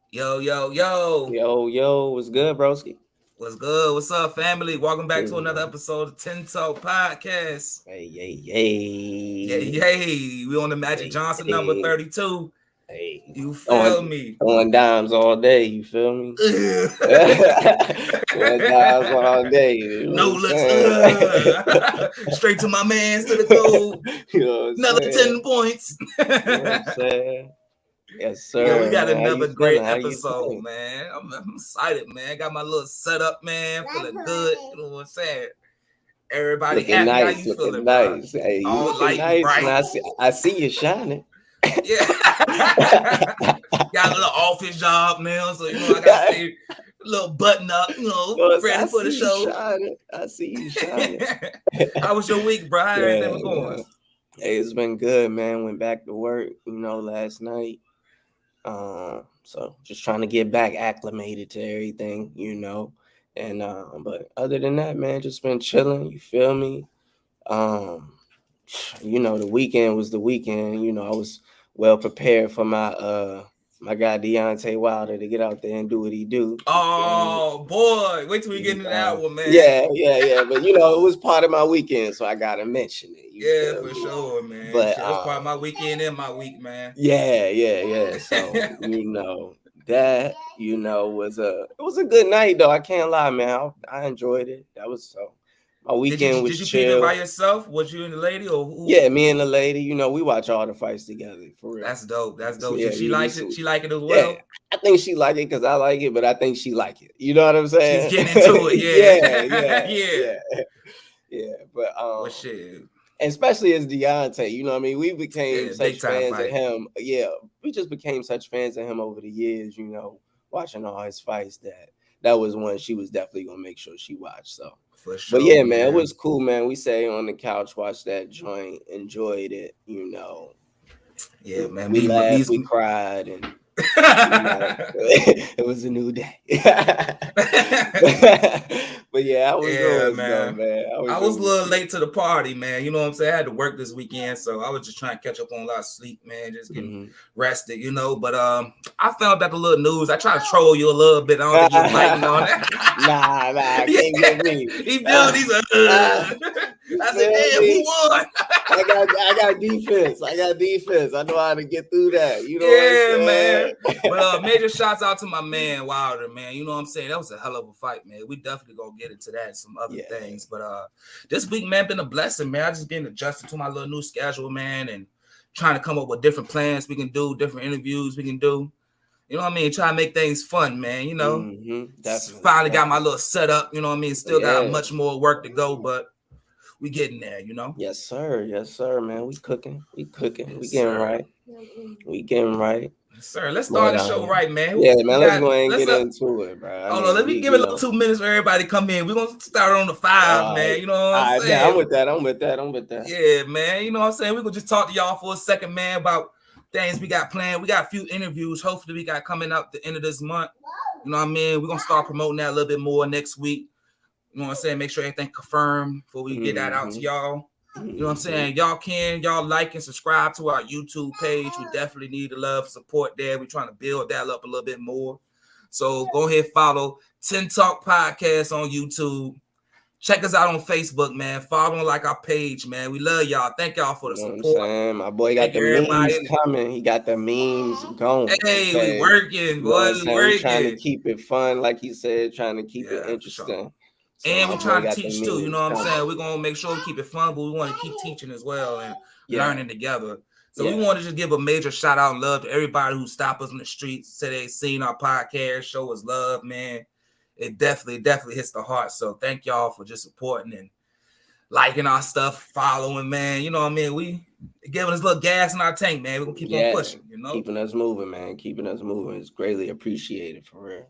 Yo, yo, yo. Yo, what's good, broski? What's good? What's up, family? Welcome back to Cool, another man. episode of TENtalk Podcast. Hey, hey, Yay, hey, yay. We on the Magic hey, Johnson number hey, 32. hey. You feel Throwing, me? throwing dimes all day, you feel me? Throwing dimes all day, you know No what I'm looks. saying? Straight to my mans to the goal. You know what I'm Another saying? 10 points. You know what I'm saying? Yes, Yo, we sir, got man. How another you great feeling? How you episode, feeling? man. I'm excited, man. Got my little setup, man. Feeling good. You know what I'm saying? Everybody Looking happy. How nice, you looking feeling, bro? nice. Hey, you All looking light and nice, and bright. I see you shining. Yeah. Got a little office job now, so I gotta stay a little button up, Boss, ready I for the see you show. shining. I see you shining. How was your week, bro? How everything Yeah, was going? man. Hey, it's been good, man. Went back to work, last night. So just trying to get back acclimated to everything. And but other than that, man, just been chilling. You feel me? Um, the weekend was the weekend. I was well prepared for my guy Deontay Wilder to get out there and do what he do. You feel me? Oh boy, wait till we get into that one, man. Yeah. But it was part of my weekend, so I gotta mention it. You Yeah, feel for me? sure, man. But Shit, that was part of my weekend and my week, man. yeah. So that it was a good night though. I can't lie, man. I enjoyed it. That was so. My Did you weekend was did you peep it by chill. yourself? Was you and the lady or who? Yeah, me and the lady, we watch all the fights together for real. That's dope. That's So, dope. yeah, She likes it. so, She like it as yeah. well. I think she like it because I like it, but I think she like it. You know what I'm She's saying? getting into it. Yeah, Yeah. Yeah. yeah. But Well, shit. and especially as Deontay, you know what I mean? We became Yeah, big such time fans of fight. him. Yeah, we just became such fans of him over the years, watching all his fights that was one she was definitely gonna make sure she watched. So For but sure, yeah, man, it man. was cool, man. We sat on the couch, watched that joint, enjoyed it, Yeah, man. We Me. laughed, we cried, and it was a new day. But yeah, how was Yeah, yours though, man. man? How I was your was a little weekend? late to the party, man. You know what I'm saying? I had to work this weekend, so I was just trying to catch up on a lot of sleep, man. Just getting Mm-hmm. rested. But I found out the little news. I tried to troll you a little bit. I don't think you was biting on that. Nah, Yeah, can't get me. he built these. You I said, feel damn, who me? won? I got defense. I got defense. I know how to get through that. You know what I'm Yeah, man. saying? But major shouts out to my man Wilder, man. You know what I'm saying? That was a hell of a fight, man. We definitely gonna get into that and some other Yeah. things. But this week, man, been a blessing, man. I just been adjusted to my little new schedule, man, and trying to come up with different plans we can do, different interviews we can do. You know what I mean? Try to make things fun, man. Finally got my Definitely. little setup. You know what I mean? Still got Yeah. much more work to go, but we getting there. Yes, sir. Yes, sir, man. We cooking. We cooking. We Yes, getting sir. right. We getting right. Sir, let's start But the show right, man. yeah, We man. Let's got go ahead and let's get into it, bro. I hold on, let mean, me give it a little 2 minutes for everybody to come in. We're gonna start on the 5, all man. right. You know what All I'm right, man. I'm saying? with that. I'm with that. I'm with that. Yeah, man. You know what I'm saying? We're gonna just talk to y'all for a second, man, about things we got planned. We got a few interviews. Hopefully, we got coming up the end of this month. You know what I mean? We're gonna start promoting that a little bit more next week. You know what I'm saying? Make sure everything confirmed before we get that out to y'all. You know what I'm saying? Y'all like and subscribe to our YouTube page. We definitely need the love, support there. We're trying to build that up a little bit more. So go ahead, follow TENtalk Podcast on YouTube. Check us out on Facebook, man. Follow and like our page, man. We love y'all. Thank y'all for the You know what I'm support. saying? My boy got Thank the you, memes everybody. coming. He got the memes going. Hey, we Okay. working, You know what boy. I'm We saying? We trying to working. keep it fun, like he said, trying to keep it Yeah, for sure. interesting. So And my we boy trying to got the teach too. You know memes what I'm coming. saying? We're gonna make sure we keep it fun, but we want to keep teaching as well and Yeah. learning together. So Yeah. we want to just give a major shout out and love to everybody who stopped us in the streets, said they seen our podcast, show us love, man. It definitely hits the heart. So thank y'all for just supporting and liking our stuff, following, man. You know what I mean? We giving us a little gas in our tank, man. We're gonna keep on Yeah. pushing. Keeping us moving, man. Keeping us moving is greatly appreciated for real.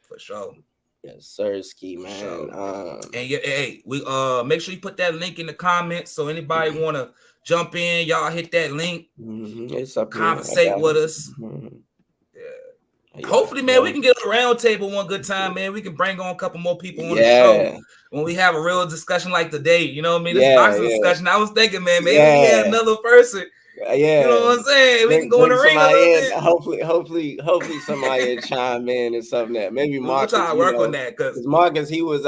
For sure. Yes, sir, Ski, For man. sure. And yeah, hey, we make sure you put that link in the comments so anybody wanna jump in, y'all hit that link, It's up here. I conversate got with it. us. Yeah. Hopefully, man, we can get a round table one good time, man. We can bring on a couple more people on the show Yeah. when we have a real discussion like today. You know what I mean? This Yeah. boxing Yeah. discussion. I was thinking, man, maybe we had Yeah. another person. Yeah. You know what I'm saying? We can go in Bring the ring a somebody little in. bit. Hopefully somebody will chime in and something that maybe We'll Marcus, try to work on that because Marcus he was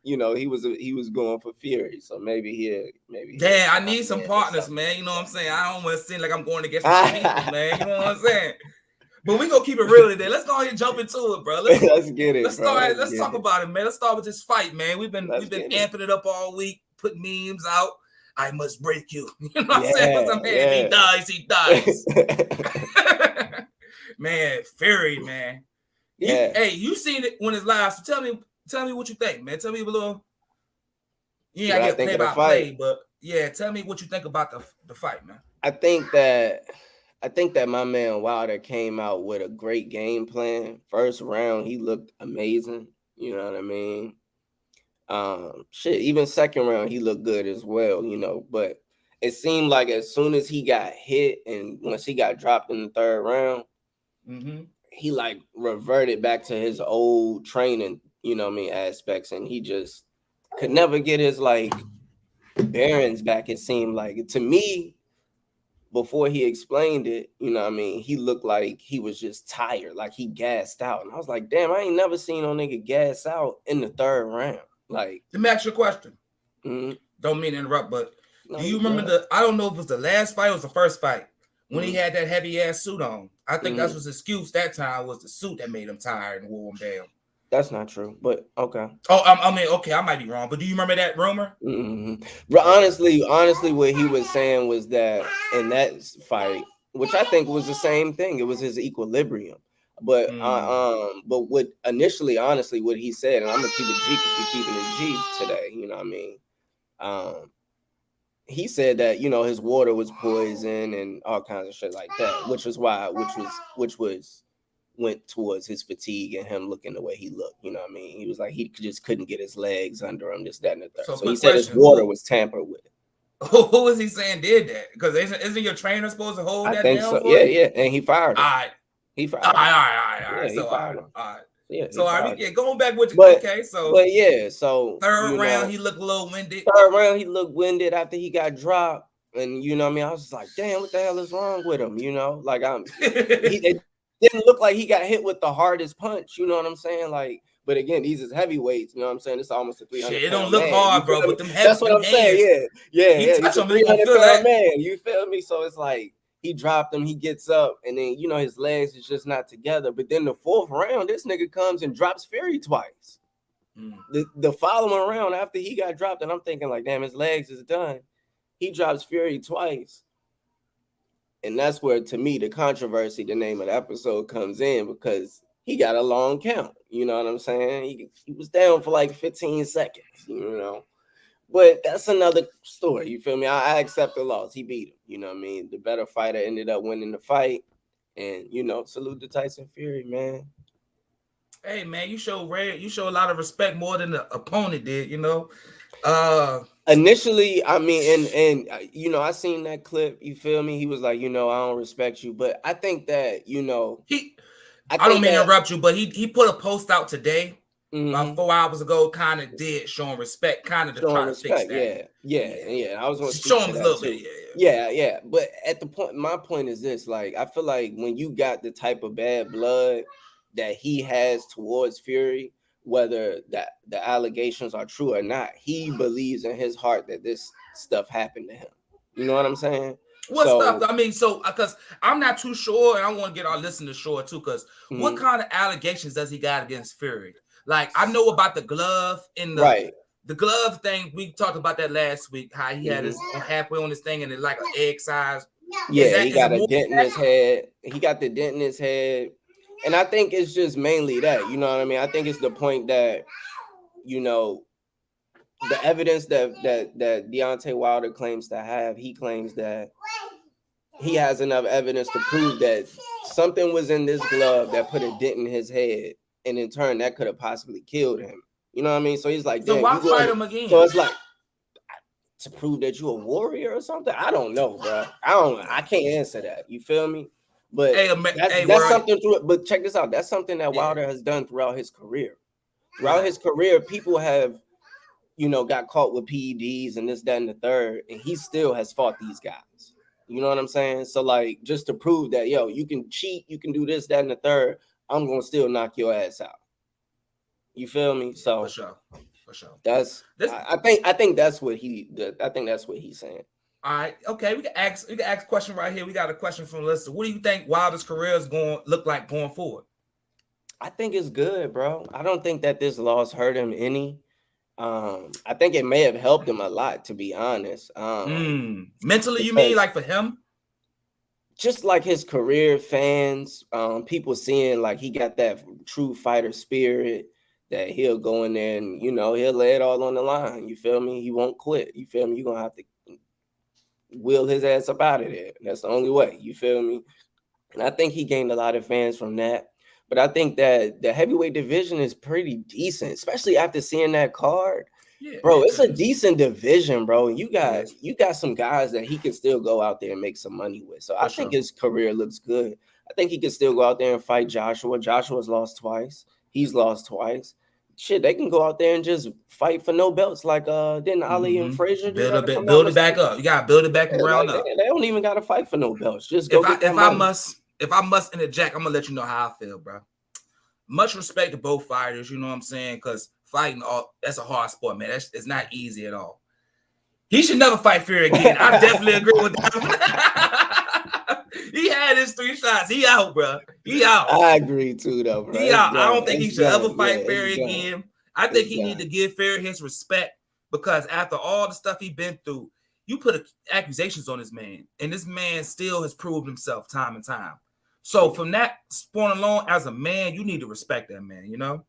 he was going for Fury, so maybe damn, I chime need some in or partners, something. man. You know what I'm saying? I don't want to seem like I'm going against my people, man. You know what I'm saying? But we gonna keep it real today. Let's go ahead and jump into it, bro. Let's get it, let's bro. start. Let's talk about it, man. Let's start with this fight, man. We've been amping it up all week, putting memes out. I must break you. You know what I'm saying? If he dies. Man, Fury, man. You seen it when it's live. So tell me what you think, man. Tell me a little. You ain't gotta get play by play, but yeah, tell me what you think about the fight, man. I think that my man Wilder came out with a great game plan. First round, he looked amazing. You know what I mean? Even second round, he looked good as well, but it seemed like as soon as he got hit and once he got dropped in the third round, he like reverted back to his old training, aspects, and he just could never get his like bearings back. It seemed like to me, before he explained it, he looked like he was just tired, like he gassed out. And I was like, damn, I ain't never seen no nigga gas out in the third round. Like, let me ask you a question. Don't mean to interrupt, but do you remember I don't know if it was the last fight or was the first fight when he had that heavy ass suit on? I think that was his excuse that time, was the suit that made him tired and wore him down. That's not true, but okay. I might be wrong, but do you remember that rumor? But honestly, what he was saying was that in that fight, which I think was the same thing, it was his equilibrium. But but what initially, honestly, what he said, and I'm gonna keep it G because we're keeping it G today. You know what I mean? He said that his water was poison and all kinds of shit like that, which went towards his fatigue and him looking the way he looked. You know what I mean? He was like he just couldn't get his legs under him, this, that, and the third. So he said his water was tampered with. Who is he saying did that? Because isn't your trainer supposed to hold that down? So. Yeah, and he fired him. All right. He fired him. All right. He fired him. All right. Yeah. So going back with so third round he looked a little winded. Third round he looked winded after he got dropped, and I was just like, damn, what the hell is wrong with him? Like it didn't look like he got hit with the hardest punch. You know what I'm saying? Like, but again, these is heavyweights. You know what I'm saying? It's almost a 300. It don't look hard, bro. But them heavy. That's what I'm saying. Yeah. He's a 300-pound man. You feel me? So it's like, he dropped him, he gets up, and then his legs is just not together. But then the fourth round, this nigga comes and drops Fury twice. The following round after he got dropped, and I'm thinking like, damn, his legs is done. He drops Fury twice. And that's where, to me, the controversy, the name of the episode, comes in, because he got a long count. You know what I'm saying? He was down for like 15 seconds, But that's another story. You feel me? I accept the loss. He beat him. You know what I mean? The better fighter ended up winning the fight. And, salute to Tyson Fury, man. Hey, man, you show a lot of respect more than the opponent did, Initially, I mean, and I seen that clip. You feel me? He was like, I don't respect you. But I think that, I don't mean to interrupt you, but he put a post out today. About 4 hours ago, kind of did showing respect, kind of to try to fix that. Yeah. I was going to show him a little bit. Yeah. But at my point is this: like, I feel like when you got the type of bad blood that he has towards Fury, whether the allegations are true or not, he believes in his heart that this stuff happened to him. You know what I'm saying? What stuff? I mean, because I'm not too sure, and I want to get our listeners sure too. Because what kind of allegations does he got against Fury? Like, I know about the glove and the glove thing. We talked about that last week. How he had his halfway on this thing, and it's like an egg size. Yeah, he got a dent in his head. He got the dent in his head, and I think it's just mainly that. You know what I mean? I think it's the point that, the evidence that Deontay Wilder claims to have. He claims that he has enough evidence to prove that something was in this glove that put a dent in his head. And in turn, that could have possibly killed him. You know what I mean? So he's like, so why fight him again? So it's like, to prove that you're a warrior or something? I don't know, bro. I can't answer that. You feel me? But that's something through it. But check this out. That's something that Wilder has done throughout his career. Throughout his career, people have, got caught with PEDs and this, that, and the third, and he still has fought these guys. You know what I'm saying? So like, just to prove that, yo, you can cheat, you can do this, that, and the third. I'm gonna still knock your ass out. You feel me? So For sure. that's This, I think that's what he's saying. all right, okay. We can ask a question right here. We got a question from Lester. What do you think Wilder's career is going to look like going forward? I think it's good, bro. I don't think that this loss hurt him any. I think it may have helped him a lot, to be honest. Mentally, you mean, like for him? Just like his career, fans, people seeing like he got that true fighter spirit, that he'll go in there and, he'll lay it all on the line. You feel me? He won't quit. You feel me? You're going to have to wheel his ass up out of there. That's the only way. You feel me? And I think he gained a lot of fans from that. But I think that the heavyweight division is pretty decent, especially after seeing that card. Yeah, bro, it's a decent division, bro. You got some guys that he can still go out there and make some money with. So I think his career looks good. I think he can still go out there and fight Joshua. Joshua's lost twice. He's lost twice. Shit, they can go out there and just fight for no belts like didn't Ali and Frazier do that? Build it back up. You gotta build it back from ground up. They don't even gotta fight for no belts. Just go get that money. If I must interject, I'm gonna let you know how I feel, bro. Much respect to both fighters, you know what I'm saying? Because fighting, that's a hard sport, man. It's not easy at all. He should never fight Fury again. I definitely agree with that. He had his 3 shots. He out, bro. He out. I agree too, though, bro. He out. I don't think he should ever fight Fury again. I think he need to give Fury his respect, because after all the stuff he's been through, you put accusations on this man, and this man still has proved himself time and time. So from that point alone, as a man, you need to respect that man, you know?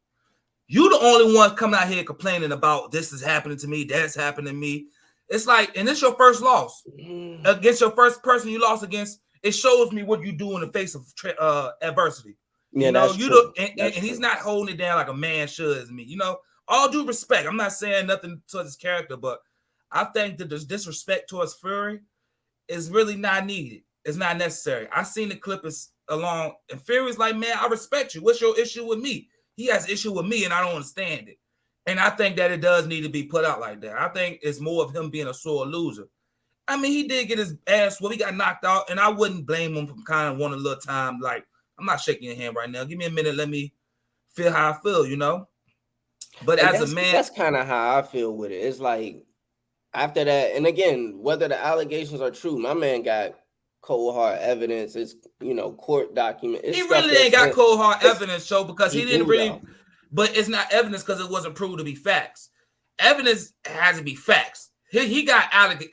You the only one coming out here complaining about this is happening to me, that's happening to me. It's like, and it's your first loss against your first person you lost against. It shows me what you do in the face of adversity. Yeah, you know, that's true. And he's not holding it down like a man should, as me. You know, all due respect. I'm not saying nothing towards his character, but I think that this disrespect towards Fury is really not needed. It's not necessary. I seen the clip along, and Fury's like, man, I respect you. What's your issue with me? He has an issue with me, and I don't understand it. And I think that it does need to be put out like that. I think it's more of him being a sore loser. I mean, he did get his ass whooped. He got knocked out, and I wouldn't blame him for kind of wanting a little time. Like, I'm not shaking your hand right now. Give me a minute. Let me feel how I feel, you know? But and as a man, that's kind of how I feel with it. It's like, after that, and again, whether the allegations are true, my man got cold hard evidence. It's, court document. He really ain't got cold hard evidence, Joe, because he didn't really. But it's not evidence because it wasn't proved to be facts. Evidence has to be facts. He got allegations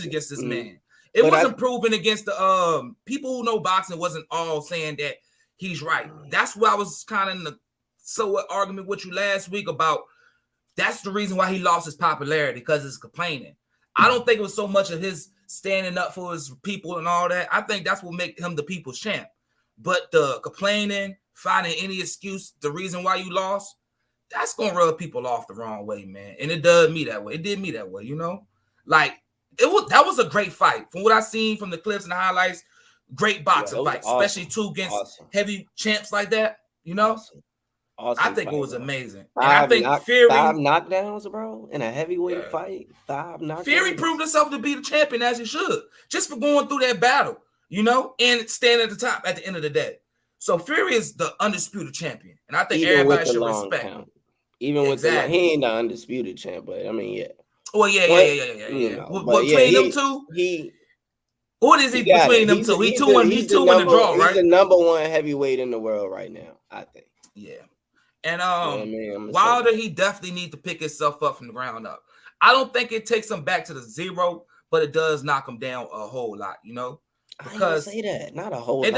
against this man. It wasn't proven against the people who know boxing. Wasn't all saying that he's right. That's why I was kind of in the argument with you last week about. That's the reason why he lost his popularity, because it's complaining. I don't think it was so much of his standing up for his people and all that. I think that's what make him the people's champ. But the complaining, finding any excuse, the reason why you lost, that's going to rub people off the wrong way, man. And it does me that way. It did me that way, you know? Like, that was a great fight. From what I seen from the clips and the highlights, great boxing fight, awesome. Especially two against heavy champs like that, you know? Awesome I think fight, it was amazing. And I think Fury 5 knockdowns, bro, in a heavyweight fight. 5 knockdowns. Fury proved himself to be the champion as he should, just for going through that battle, you know, and standing at the top at the end of the day. So Fury is the undisputed champion, and I think everybody should respect him. Even with the he ain't the undisputed champ, but I mean, yeah. Well, yeah. Between them two, what is he between them two? He's two in the draw, right? He's the #1 heavyweight in the world right now, I think. Yeah. And Wilder, he definitely needs to pick himself up from the ground up. I don't think it takes him back to the zero, but it does knock him down a whole lot, you know? Because I didn't say that. Not a whole lot. It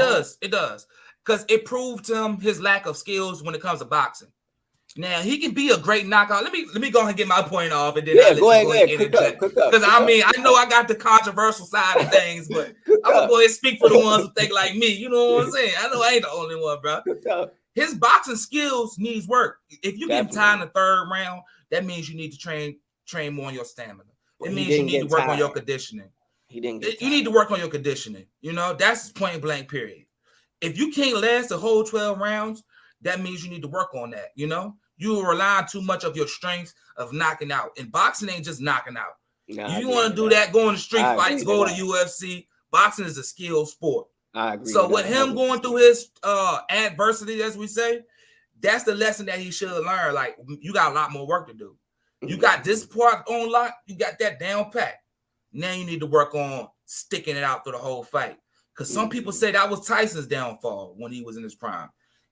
does. Because it proved to him his lack of skills when it comes to boxing. Now, he can be a great knockout. Let me go ahead and get my point off, and then go ahead. Because I know I got the controversial side of things, but I'm gonna go ahead and speak for the ones who think like me. You know what I'm saying? I know I ain't the only one, bro. His boxing skills needs work. If you get tired in the 3rd round, that means you need to train more on your stamina. It means you need to work on your conditioning. You need to work on your conditioning. You know, that's point blank period. If you can't last the whole 12 rounds, that means you need to work on that. You know, You rely too much of your strength of knocking out. And boxing ain't just knocking out. Nah, you want to do that, go into street fights, go to that. UFC. Boxing is a skill sport. I agree. So with him going through his adversity, as we say, that's the lesson that he should learn. Like, you got a lot more work to do. You got this part on lock. You got that down pat. Now you need to work on sticking it out through the whole fight. Because some people say that was Tyson's downfall when he was in his prime.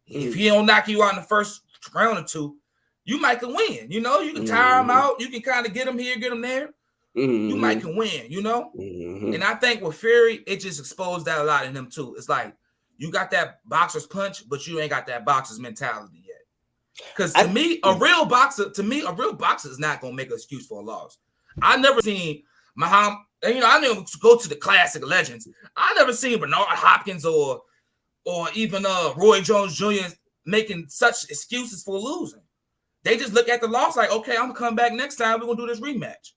If he don't knock you out in the first round or two, you might can win. You know, you can tire him out. You can kind of get him here, get him there. You might can win, you know? And I think with Fury, it just exposed that a lot in him too. It's like, you got that boxer's punch, but you ain't got that boxer's mentality yet. Because to me, a real boxer is not going to make an excuse for a loss. I never seen Muhammad, you know, I never go to the classic legends. I never seen Bernard Hopkins or even Roy Jones Jr. making such excuses for losing. They just look at the loss like, okay, I'm going to come back next time. We're going to do this rematch.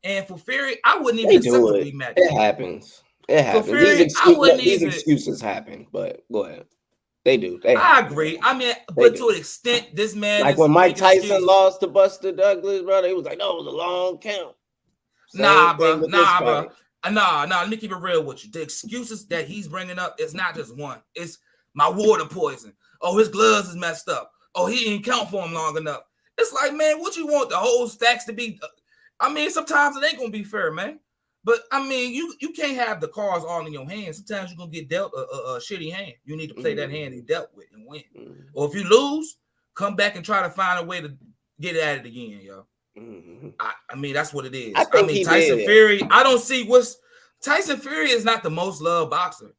And for Fury, I wouldn't even accept the rematch. It happens. It happens. Fury, these excuses happen, but go ahead. They do. I agree. I mean, but to an extent, this man like when Mike Tyson lost to Buster Douglas, brother, he was like, "No, it was a long count." Nah, bro. Let me keep it real with you. The excuses that he's bringing up is not just one. It's my water poison. Oh, his gloves is messed up. Oh, he didn't count for him long enough. It's like, man, what you want the whole stacks to be? I mean, sometimes it ain't gonna be fair, man. But I mean, you can't have the cards all in your hands. Sometimes you're gonna get dealt a shitty hand. You need to play that hand you dealt with and win. Or if you lose, come back and try to find a way to get at it again, yo. I mean, that's what it is. I mean, Tyson Fury, I don't see Tyson Fury is not the most loved boxer.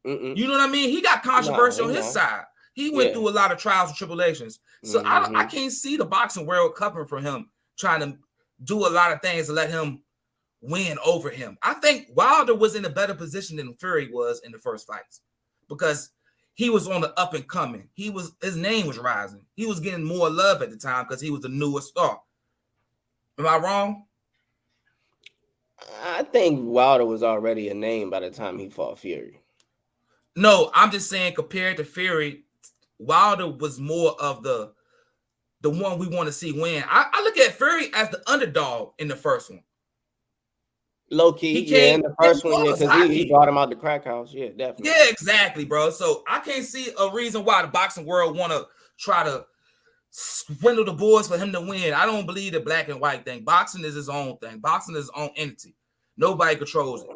You know what I mean? He got controversy on his side. He went through a lot of trials and tribulations. So I can't see the boxing world covering for him, trying to do a lot of things to let him win over him. I think Wilder was in a better position than Fury was in the first fights because he was on the up and coming. His name was rising. He was getting more love at the time because he was the newest star. Am I wrong? I think Wilder was already a name by the time he fought Fury. No, I'm just saying compared to Fury, Wilder was more of the one we want to see win. I look at Fury as the underdog in the first one. Low key, in the first one, because he brought him out the crack house. Yeah, definitely. Yeah, exactly, bro. So I can't see a reason why the boxing world want to try to swindle the boards for him to win. I don't believe the black and white thing. Boxing is his own thing. Boxing is his own entity. Nobody controls it.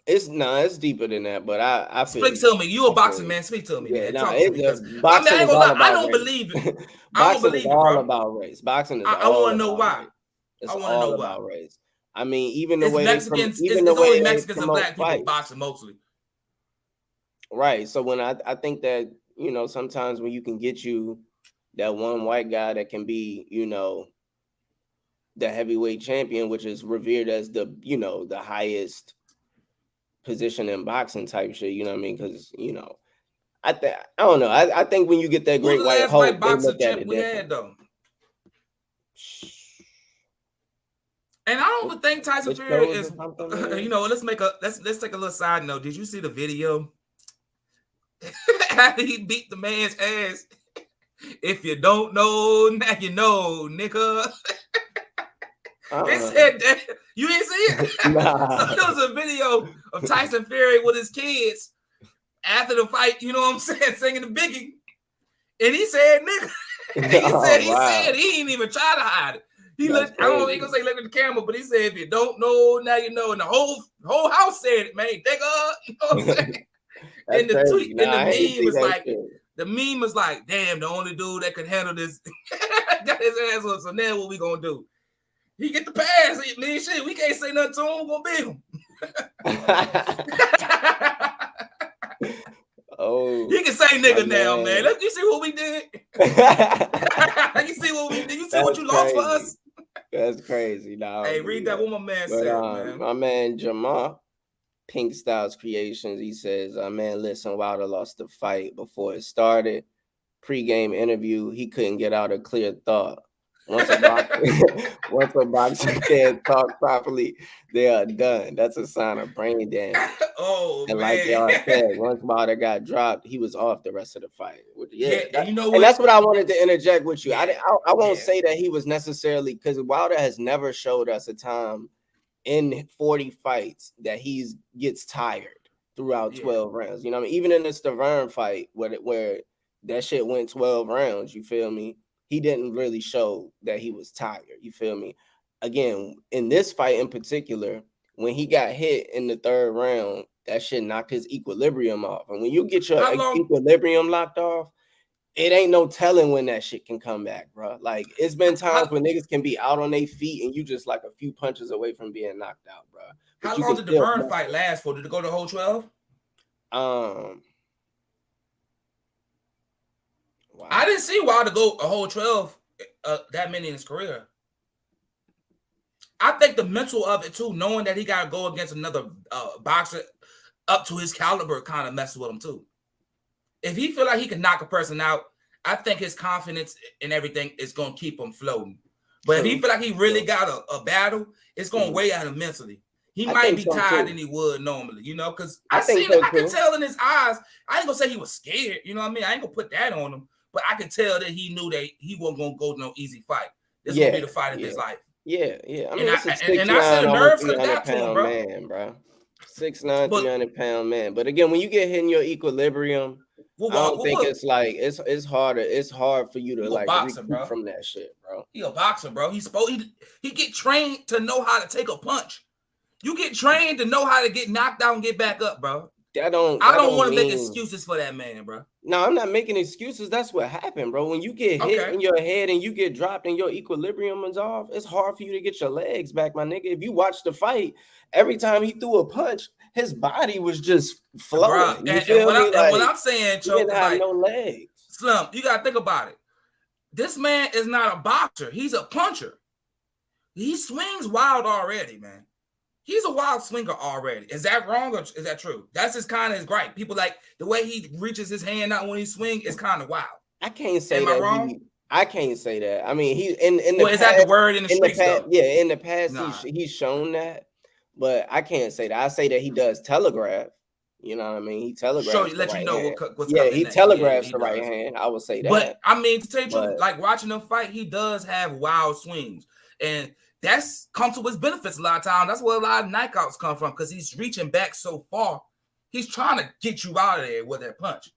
It's deeper than that, but I feel. Speak to me. You a boxing man. Speak to me. Yeah, boxing is all about I don't believe it. Boxing is all about race. Boxing is I want to know why. It's all about race. I mean, even the way Mexicans, it's only Mexicans and black people boxing mostly. Right. So when I think that, you know, sometimes when you can get you that one white guy that can be, you know, the heavyweight champion, which is revered as the, you know, the highest position in boxing type shit, you know what I mean? Because, you know, I don't know. I think when you get that great white hope, they look at it different. Though? And I don't even think Tyson Fury is, you know, let's take a little side note. Did you see the video? After he beat the man's ass. If you don't know, now you know, nigga. They said that. You didn't see it? Nah. So there was a video of Tyson Fury with his kids after the fight, you know what I'm saying, singing the Biggie. And he said, nigga. He said he ain't even try to hide it. He looked, I don't know if he gonna say look at the camera, but he said, if you don't know, now you know. And the whole house said it, man. Nigga, you know what I'm saying? And the tweet, and the meme was like, the meme was like, damn, the only dude that could handle this got his ass on. So now what we gonna do? He get the pass. Man, shit, we can't say nothing to him. We're gonna beat him. Oh, he can say nigga now, man. You see what we did? You see what we did? You see what you lost for us? That's crazy. Nah, hey, read that. What my man said, man. My man Jamal Pink Styles Creations. He says, man, listen, Wilder lost the fight before it started. Pre-game interview, he couldn't get out a clear thought. Once a boxer, once a boxer can't talk properly, they are done. That's a sign of brain damage. Oh And like man. y'all said, once Wilder got dropped, he was off the rest of the fight. Yeah, and you know And what? that's what I wanted to interject with you. Yeah, I won't yeah. say that he was necessarily, because Wilder has never showed us a time in 40 fights that he gets tired throughout 12 rounds. You know what I mean? Even in the Stavern fight where that shit went 12 rounds, you feel me? He didn't really show that he was tired. You feel me? Again, in this fight in particular, when he got hit in the third round, that shit knocked his equilibrium off. And when you get your equilibrium locked off, it ain't no telling when that shit can come back, bro. Like, it's been times when niggas can be out on their feet and you just like a few punches away from being knocked out, bro. How long did the Burn fight last for? Did it go the whole 12? Wow. I didn't see Wilder go a whole 12 that many in his career. I think the mental of it too, knowing that he got to go against another boxer up to his caliber, kind of messes with him too. If he feel like he can knock a person out, I think his confidence and everything is going to keep him floating. But if he feel like he really got a battle, it's going to weigh on him mentally. He might be tired than he would normally, you know, because I can tell in his eyes. I ain't going to say he was scared, you know what I mean? I ain't going to put that on him, but I can tell that he knew that he wasn't going to go to no easy fight. This going to be the fight of his life. Yeah. I mean, and I said the nerves could adapt to him, bro. Man, bro. 6'9", 300-pound man. But again, when you get hit in your equilibrium, I don't think it's like it's harder. It's hard for you to like recoup from that shit, bro. He a boxer, bro. He get trained to know how to take a punch. You get trained to know how to get knocked out and get back up, bro. I don't want to make excuses for that man, bro. No, I'm not making excuses. That's what happened, bro. When you get hit in your head and you get dropped and your equilibrium is off, it's hard for you to get your legs back, my nigga. If you watch the fight, every time he threw a punch, his body was just floating. And what I'm saying, Choke, he didn't have no legs. Slim, you gotta think about it. This man is not a boxer. He's a puncher. He swings wild already, man. He's a wild swinger already. Is that wrong or is that true? That's just kind of his gripe. People like the way he reaches his hand out when he swings is kind of wild. I can't say that. Am I wrong? I can't say that. I mean, he in the is that the word in the streets? In the past, he's shown that, but I can't say that. I say that he does telegraph. You know what I mean? He telegraphs. Let you know what's coming. He telegraphs the right hand. I would say that. But I mean, to tell you the truth, like watching him fight, he does have wild swings, and that's come to his benefits a lot of times. That's where a lot of knockouts come from because he's reaching back so far. He's trying to get you out of there with that punch.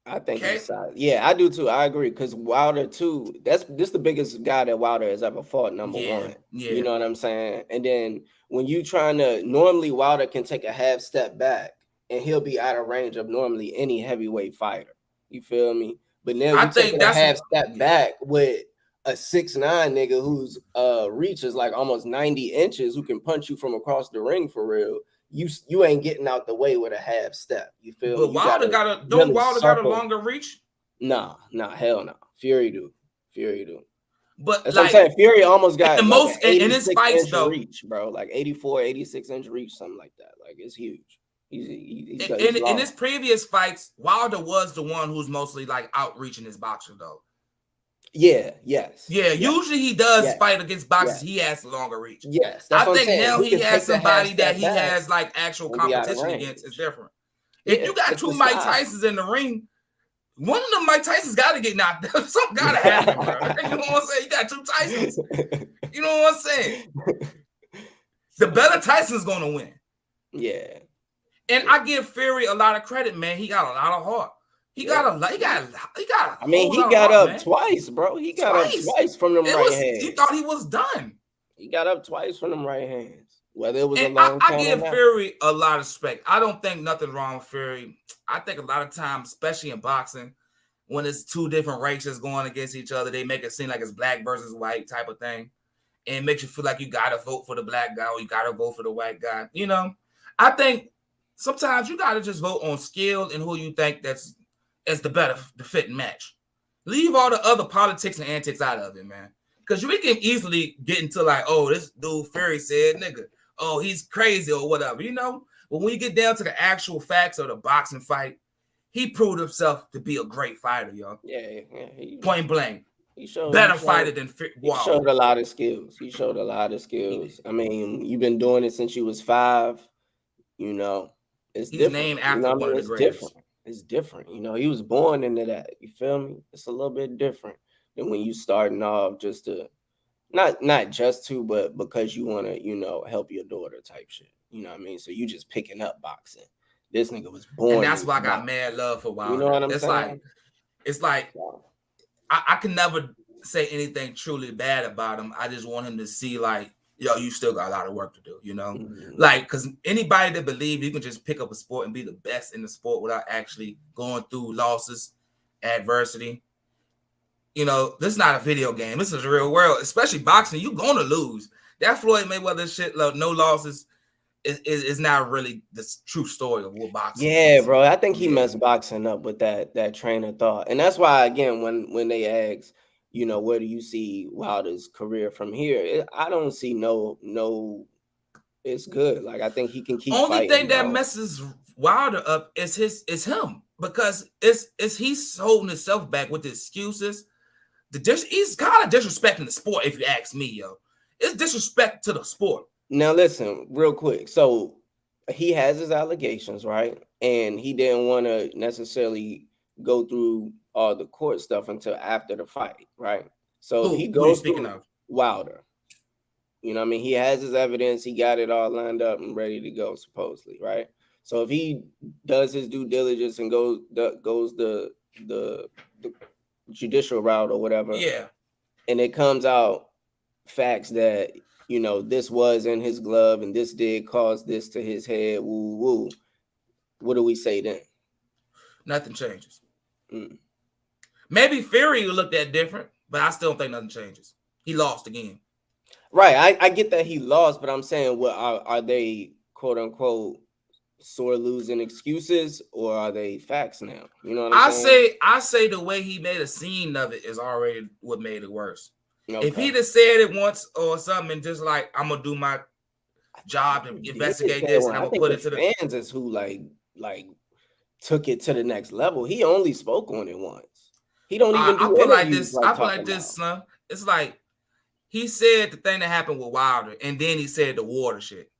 I think yeah, I do too. I agree because Wilder too. This the biggest guy that Wilder has ever fought. Number one, you know what I'm saying. And then when you trying to normally Wilder can take a half step back and he'll be out of range of normally any heavyweight fighter. You feel me? But now you take a half step back with a 6'9" nigga whose reach is like almost 90 inches, who can punch you from across the ring for real. You ain't getting out the way with a half step. You feel? But Wilder got a longer reach? Nah, hell no. Fury do. But that's like, what I'm saying. Fury almost got the most in his fights though. Reach, bro. Like 84, 86-inch reach, something like that. Like it's huge. He's in his previous fights, Wilder was the one who's mostly like outreaching his boxer though. Yeah. Usually he does fight against boxers. He has longer reach. Yes, I think now he has somebody that he has like actual competition against. It's different. If you got two Mike Tysons in the ring, one of them Mike Tyson's got to get knocked out. Something got to happen, bro. You know what I'm saying? You got two Tysons. You know what I'm saying? The better Tyson's gonna win. Yeah. And I give Fury a lot of credit, man. He got a lot of heart. He got. I mean, he got up twice, bro. He got up twice from them right hands. He thought he was done. He got up twice from them right hands. Whether it was a long time. I give Fury a lot of respect. I don't think nothing wrong with Fury. I think a lot of times, especially in boxing, when it's two different races going against each other, they make it seem like it's black versus white type of thing, and it makes you feel like you gotta vote for the black guy or you gotta vote for the white guy. You know, I think sometimes you gotta just vote on skill and who you think that's the fitting match. Leave all the other politics and antics out of it, man. Because we can easily get into like, oh, this dude Fury said, nigga, oh, he's crazy or whatever, you know? But when you get down to the actual facts of the boxing fight, he proved himself to be a great fighter, yo. Yeah. Point blank. He showed Better fighter than He Wilder. showed a lot of skills. He showed a lot of skills. I mean, you've been doing it since you was 5. You know, it's He's different. named You after know what I one mean? of the It's greatest. different. It's different. You know, he was born into that. You feel me? It's a little bit different than when you starting off just to not just to, but because you want to, help your daughter type shit. You know what I mean? So you just picking up boxing. This nigga was born. And that's why I into got boxing. mad love for Wilder. You know what I'm saying? It's like Wow. I can never say anything truly bad about him. I just want him to see like, yo, you still got a lot of work to do, you know? Mm-hmm. Like, because anybody that believes you can just pick up a sport and be the best in the sport without actually going through losses, adversity. You know, this is not a video game. This is the real world, especially boxing. You're going to lose. That Floyd Mayweather shit, no losses, is not really the true story of what boxing is. Bro. I think he messed boxing up with that train of thought. And that's why, again, when they ask, where do you see Wilder's career from here? I don't see no, it's good. Like, I think he can keep Only fighting, thing that bro. messes Wilder up is him, because it's he's holding himself back with the excuses. He's kind of disrespecting the sport, if you ask me, yo. It's disrespect to the sport. Now, listen, real quick. So he has his allegations, right? And he didn't want to necessarily go through all the court stuff until after the fight, right? So if he goes through Wilder, you know what I mean? He has his evidence. He got it all lined up and ready to go, supposedly, right? So if he does his due diligence and goes the judicial route or whatever, yeah, and it comes out facts that, this was in his glove and this did cause this to his head, woo woo, what do we say then? Nothing changes. Maybe Fury looked at different, but I still don't think nothing changes. He lost again. Right, I get that he lost, but I'm saying, what are they, quote unquote, sore losing excuses, or are they facts now? You know what I'm saying? I say the way he made a scene of it is already what made it worse. Okay. If he'd have said it once or something and just like, I'm gonna do my job to investigate this and I'm gonna put it to the fans is who like took it to the next level. He only spoke on it once. He don't even do I interviews. I put like this, son. It's like he said the thing that happened with Wilder, and then he said the water shit.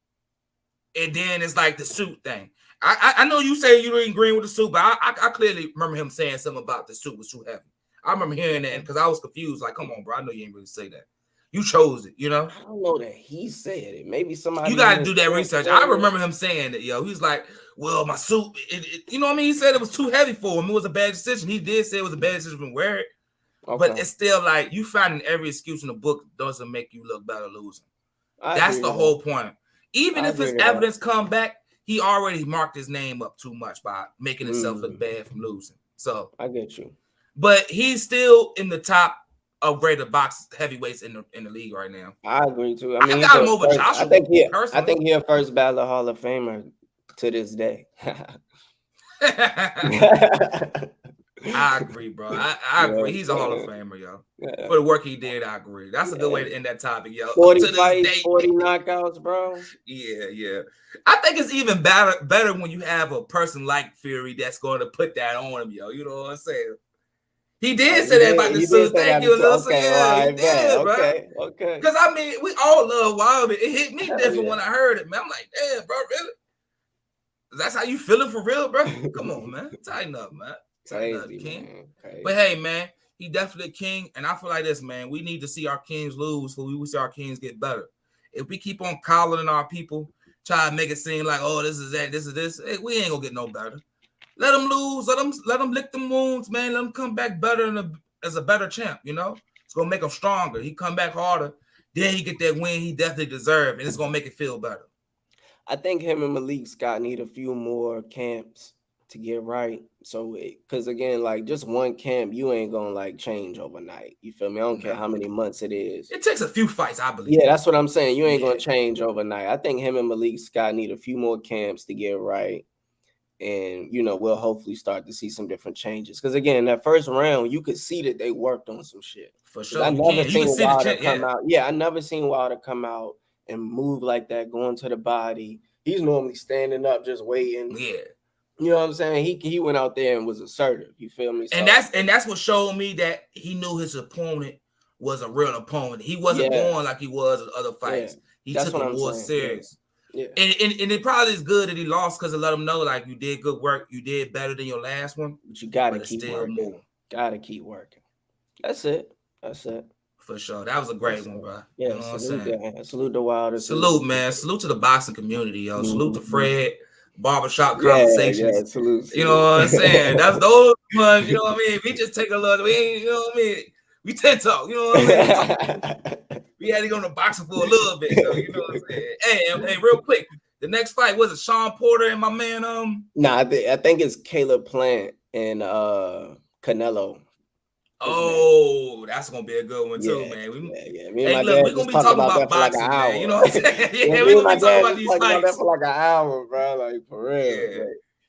And then it's like the suit thing. I know you say you didn't agree with the suit, but I clearly remember him saying something about the suit was too heavy. I remember hearing that because I was confused. Like, come on, bro. I know you ain't really say that. You chose it, you know? I don't know that he said it. Maybe somebody. You got to do that research. I remember him saying that, yo. He's like, well, my suit, you know what I mean? He said it was too heavy for him. It was a bad decision. He did say it was a bad decision to wear it. Okay. But it's still like you finding every excuse in the book doesn't make you look better losing. That's the whole point. Even if his evidence come back, he already marked his name up too much by making himself look bad from losing. So I get you. But he's still in the top of rated box heavyweights in the league right now. I agree too. I mean, I got him over Joshua. I think he's a first ballot Hall of Famer to this day. I agree, bro. I agree. He's a Hall of Famer, yo. Yeah. For the work he did, I agree. That's a good way to end that topic, yo. 40 fights, 40 knockouts, bro. Yeah. I think it's even better when you have a person like Fury that's going to put that on him, yo. You know what I'm saying? He did say that about the suit. Thank you, Nelson. Yeah, he did, bro. Okay. Because, I mean, we all love Wilder. It hit me different when I heard it, man. I'm like, damn, bro, really? That's how you feeling for real, bro? Come on, man. Tighten up, man. Crazy, king. But hey, man, he definitely a king. And I feel like this, man. We need to see our kings lose so we will see our kings get better. If we keep on collaring our people, try to make it seem like, oh, this is that, this is this, hey, we ain't gonna get no better. Let them lose, let them lick them wounds, man. Let them come back better as a better champ, you know? It's gonna make him stronger. He come back harder, then he get that win he definitely deserved, and it's gonna make it feel better. I think him and Malik Scott need a few more camps to get right. So, because again, like just one camp, you ain't gonna like change overnight. You feel me? I don't care how many months it is. It takes a few fights, I believe. Yeah, that's what I'm saying. You ain't gonna change overnight. I think him and Malik Scott need a few more camps to get right. And, we'll hopefully start to see some different changes. Because, again, that first round, you could see that they worked on some shit. For sure. I never seen Wilder come out. Yeah, I never seen Wilder come out and move like that, going to the body. He's normally standing up, just waiting. Yeah. You know what I'm saying? He went out there and was assertive. You feel me? And that's what showed me that he knew his opponent was a real opponent. He wasn't going like he was in other fights. He took it more serious. Yeah. And it probably is good that he lost because it let him know like you did good work, you did better than your last one. But you gotta keep working. Gotta keep working. That's it. For sure. That was a great one, bro. Yeah, you know what I'm saying? Salute the Wilder. Salute, man. Salute to the boxing community, yo. Salute to Fred. Barbershop conversations. Yeah, salute. You know what I'm saying? That's those ones, you know what I mean? We just take a look. We ain't, you know what I mean? We TENtalk, you know what I mean? We had to go to boxing for a little bit, though, you know what I'm saying? Hey, real quick, the next fight was it Sean Porter and my man? Nah, I think it's Caleb Plant and Canelo. Oh, that's gonna be a good one too, man. Hey, look, we're gonna be talking about boxing, like man. You know what I'm saying? Yeah, we're gonna be talking about these fights. About that for like an hour, bro. Like for real. Yeah.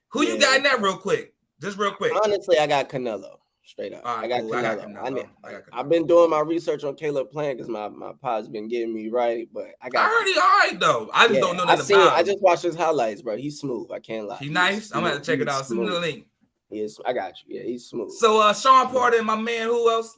Who you got in that real quick? Just real quick. Honestly, I got Canelo. Straight up. Right, I got Canelo. I've been doing my research on Caleb Plant because my pod's been getting me right, but I already all right though. I just don't know that about. I just watched his highlights, bro. He's smooth. I can't lie. He's nice. I'm gonna have to check it out. Send me the link. Yes, I got you. Yeah, he's smooth. So Sean Porter and my man, who else?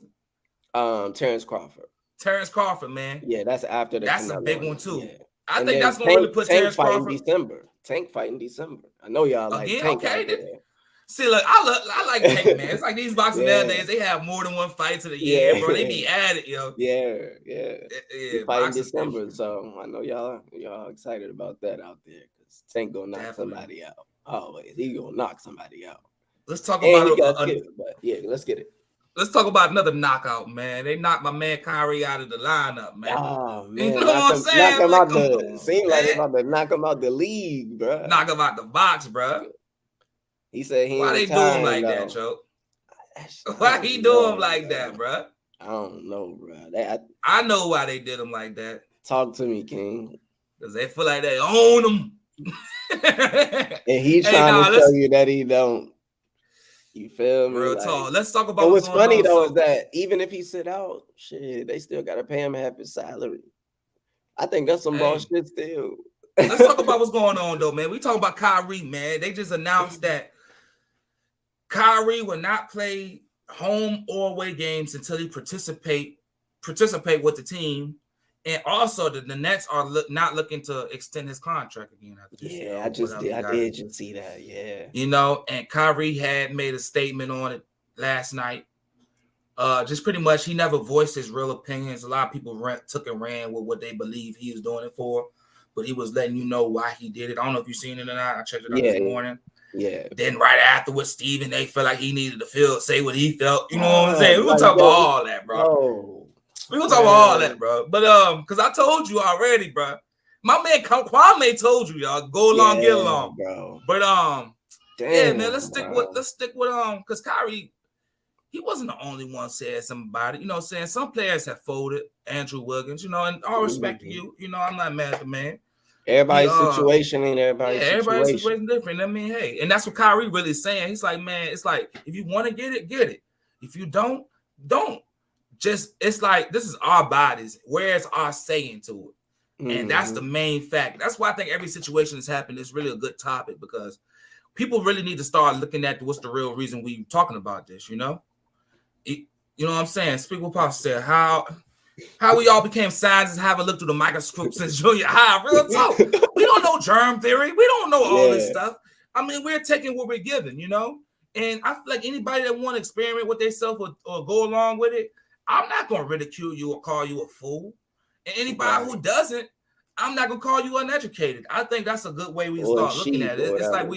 Terrence Crawford. Terrence Crawford, man. Yeah, that's after the. That's Canelo a big one too. Yeah. I think that's gonna really put Terrence Crawford in December. Tank fight in December. I know y'all like Tank. Okay. See, look, I like Tank, man. It's like these boxing nowadays, they have more than one fight to the year, bro. They be at it, yo. Yeah. Fight in December, so I know y'all excited about that out there because Tank gonna knock somebody out. Always, he gonna knock somebody out. Let's talk about let's get it. Let's talk about another knockout, man. They knocked my man Kyrie out of the lineup, man. Oh man, you know what I'm saying? Knock him out seems like they're about to knock him out the league, bro. Knock him out the box, bro. He said he. Why they do him like that, Joe? Why he do him like that, bro? I don't know, bro. I know why they did him like that. Talk to me, King. Because they feel like they own him. And he's trying to tell you that he don't. You feel me? Real talk. Let's talk about what's funny though is that even if he sit out, shit, they still gotta pay him half his salary. I think that's some bullshit still. Let's talk about what's going on though, man. We talking about Kyrie, man. They just announced that Kyrie will not play home or away games until he participate with the team. And also, the Nets are not looking to extend his contract again after this year. I did just see that. Yeah, you know, and Kyrie had made a statement on it last night. Just pretty much, he never voiced his real opinions. A lot of people took and ran with what they believe he was doing it for, but he was letting you know why he did it. I don't know if you've seen it or not. I checked it out this morning. Yeah. Then right afterwards, Steven, they felt like he needed to say what he felt. You know what I'm saying? We're gonna talk about all that, bro. We're gonna talk about all that, bro. But because I told you already, bro. My man Kwame told you, y'all, go along, get along, bro. But man, let's stick with because Kyrie, he wasn't the only one said something about it. You know what I'm saying? Some players have folded, Andrew Wiggins, you know, and all respect to you. You know, I'm not mad at the man. Everybody's situation ain't everybody's situation. Everybody's situation different. I mean, hey, and that's what Kyrie really saying. He's like, man, it's like if you want to get it, get it. If you don't. Just it's like this is our bodies. Where's our saying to it? And that's the main fact. That's why I think every situation that's happened is really a good topic because people really need to start looking at what's the real reason we talking about this. You know, you know what I'm saying. Speak what Pop said. How we all became scientists, haven't looked through the microscope since junior high. Real talk. We don't know germ theory. We don't know all this stuff. I mean, we're taking what we're given, you know. And I feel like anybody that want to experiment with themselves or go along with it, I'm not going to ridicule you or call you a fool. And anybody who doesn't, I'm not going to call you uneducated. I think that's a good way we start looking at it. It's like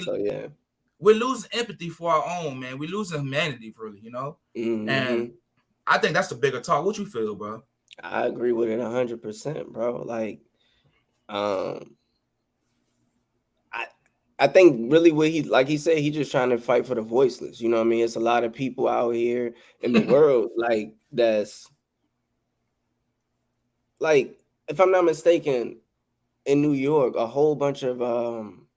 we're losing empathy for our own, man. We're losing humanity, really, you know? And I think that's the bigger talk. What you feel, bro? I agree with it 100%, bro. Like, I think really what he said, he just trying to fight for the voiceless. You know what I mean? It's a lot of people out here in the world, like that's like, if I'm not mistaken, in New York, a whole bunch of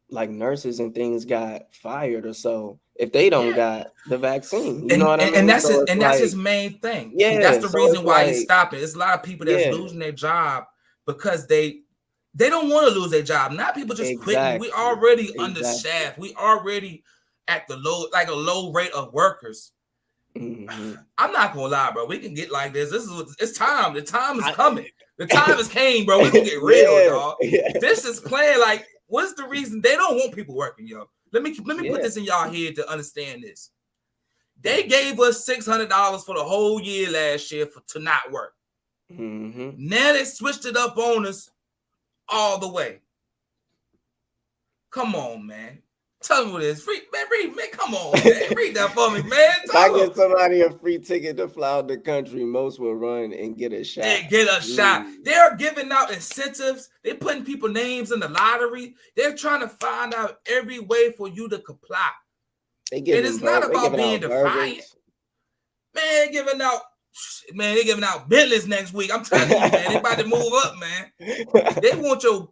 like nurses and things got fired or so if they don't got the vaccine. You know what I mean? And that's that's his main thing. Yeah, that's the reason why he's stopping. It's a lot of people that's losing their job because they don't want to lose their job. Not people just quitting. We already understaffed. We already at the low rate of workers. Mm-hmm. I'm not gonna lie, bro. We can get like this. It's time. The time is coming. The time is came, bro. We gonna get real, dog. Yeah. This is playing like. What's the reason they don't want people working, yo? Let me put this in y'all head to understand this. They gave us $600 for the whole year last year to not work. Mm-hmm. Now they switched it up on us all the way. Come on, man. Tell me what it is. Free, man, read, man. Come on, man. Read that for me, man. If I get somebody a free ticket to fly out the country, most will run and get a shot. They're giving out incentives. They're putting people names in the lottery. They're trying to find out every way for you to comply. And it's not about being defiant. Man, they're giving out Bentleys next week. I'm telling you, man. They about to move up, man. They want your,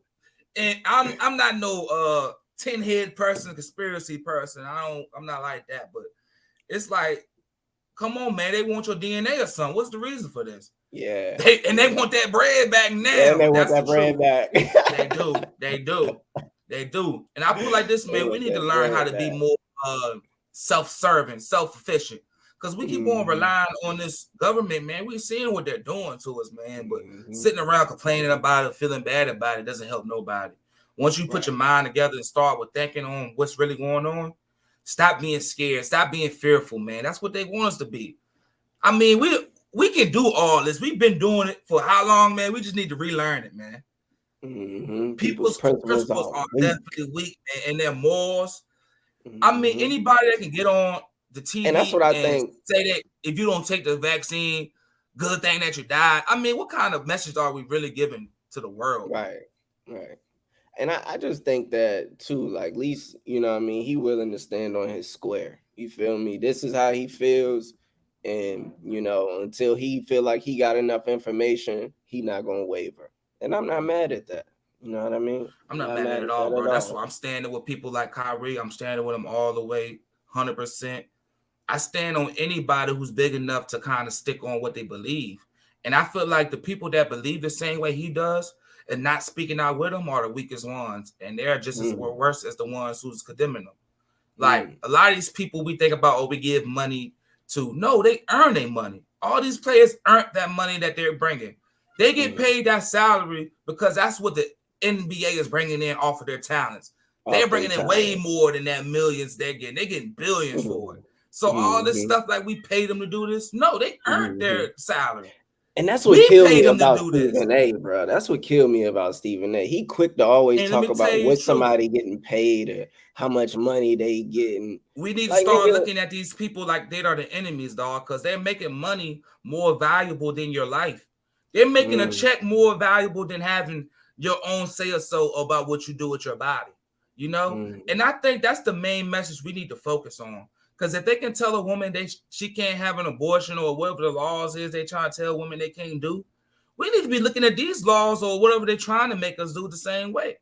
and I'm not no 10-head person, conspiracy person. I'm not like that, but it's like, come on, man. They want your DNA or something. What's the reason for this? Yeah. They want that bread back now. Yeah, they want that bread back. They do. And I feel like this, man, we need to learn how to be more self-serving, self-efficient. Because we keep on relying on this government, man. We're seeing what they're doing to us, man. But sitting around complaining about it, feeling bad about it, doesn't help nobody. Once you put your mind together and start with thinking on what's really going on, stop being scared. Stop being fearful, man. That's what they want us to be. I mean, we can do all this. We've been doing it for how long, man? We just need to relearn it, man. Mm-hmm. People's principles are definitely weak, man, and their morals. I mean, anybody that can get on the TV and that's what I think. Say that if you don't take the vaccine, good thing that you died. I mean, what kind of message are we really giving to the world? Right. And I just think that too, like, at least, you know what I mean, he willing to stand on his square. You feel me? This is how he feels. And, you know, until he feel like he got enough information, he not going to waver. And I'm not mad at that. You know what I mean? I'm not mad at it all, bro. That's why I'm standing with people like Kyrie. I'm standing with him all the way, 100%. I stand on anybody who's big enough to kind of stick on what they believe. And I feel like the people that believe the same way he does and not speaking out with him are the weakest ones. And they're just as worse as the ones who's condemning them. Like a lot of these people we think about, we give money to. No, they earn their money. All these players earned that money that they're bringing. They get paid that salary because that's what the NBA is bringing in off of their talents. They're bringing in way more than that millions they're getting. They're getting billions for it. So all this stuff, like we pay them to do this. No, they earned their salary. And that's what killed me about Stephen A, bro. That's what killed me about Stephen A. He quick to always talk about what somebody getting paid or how much money they getting. We need to start looking at these people like they are the enemies, dog, because they're making money more valuable than your life. They're making a check more valuable than having your own say or so about what you do with your body, you know? And I think that's the main message we need to focus on. Because if they can tell a woman she can't have an abortion or whatever the laws is they try to tell women they can't do, we need to be looking at these laws or whatever they're trying to make us do the same way.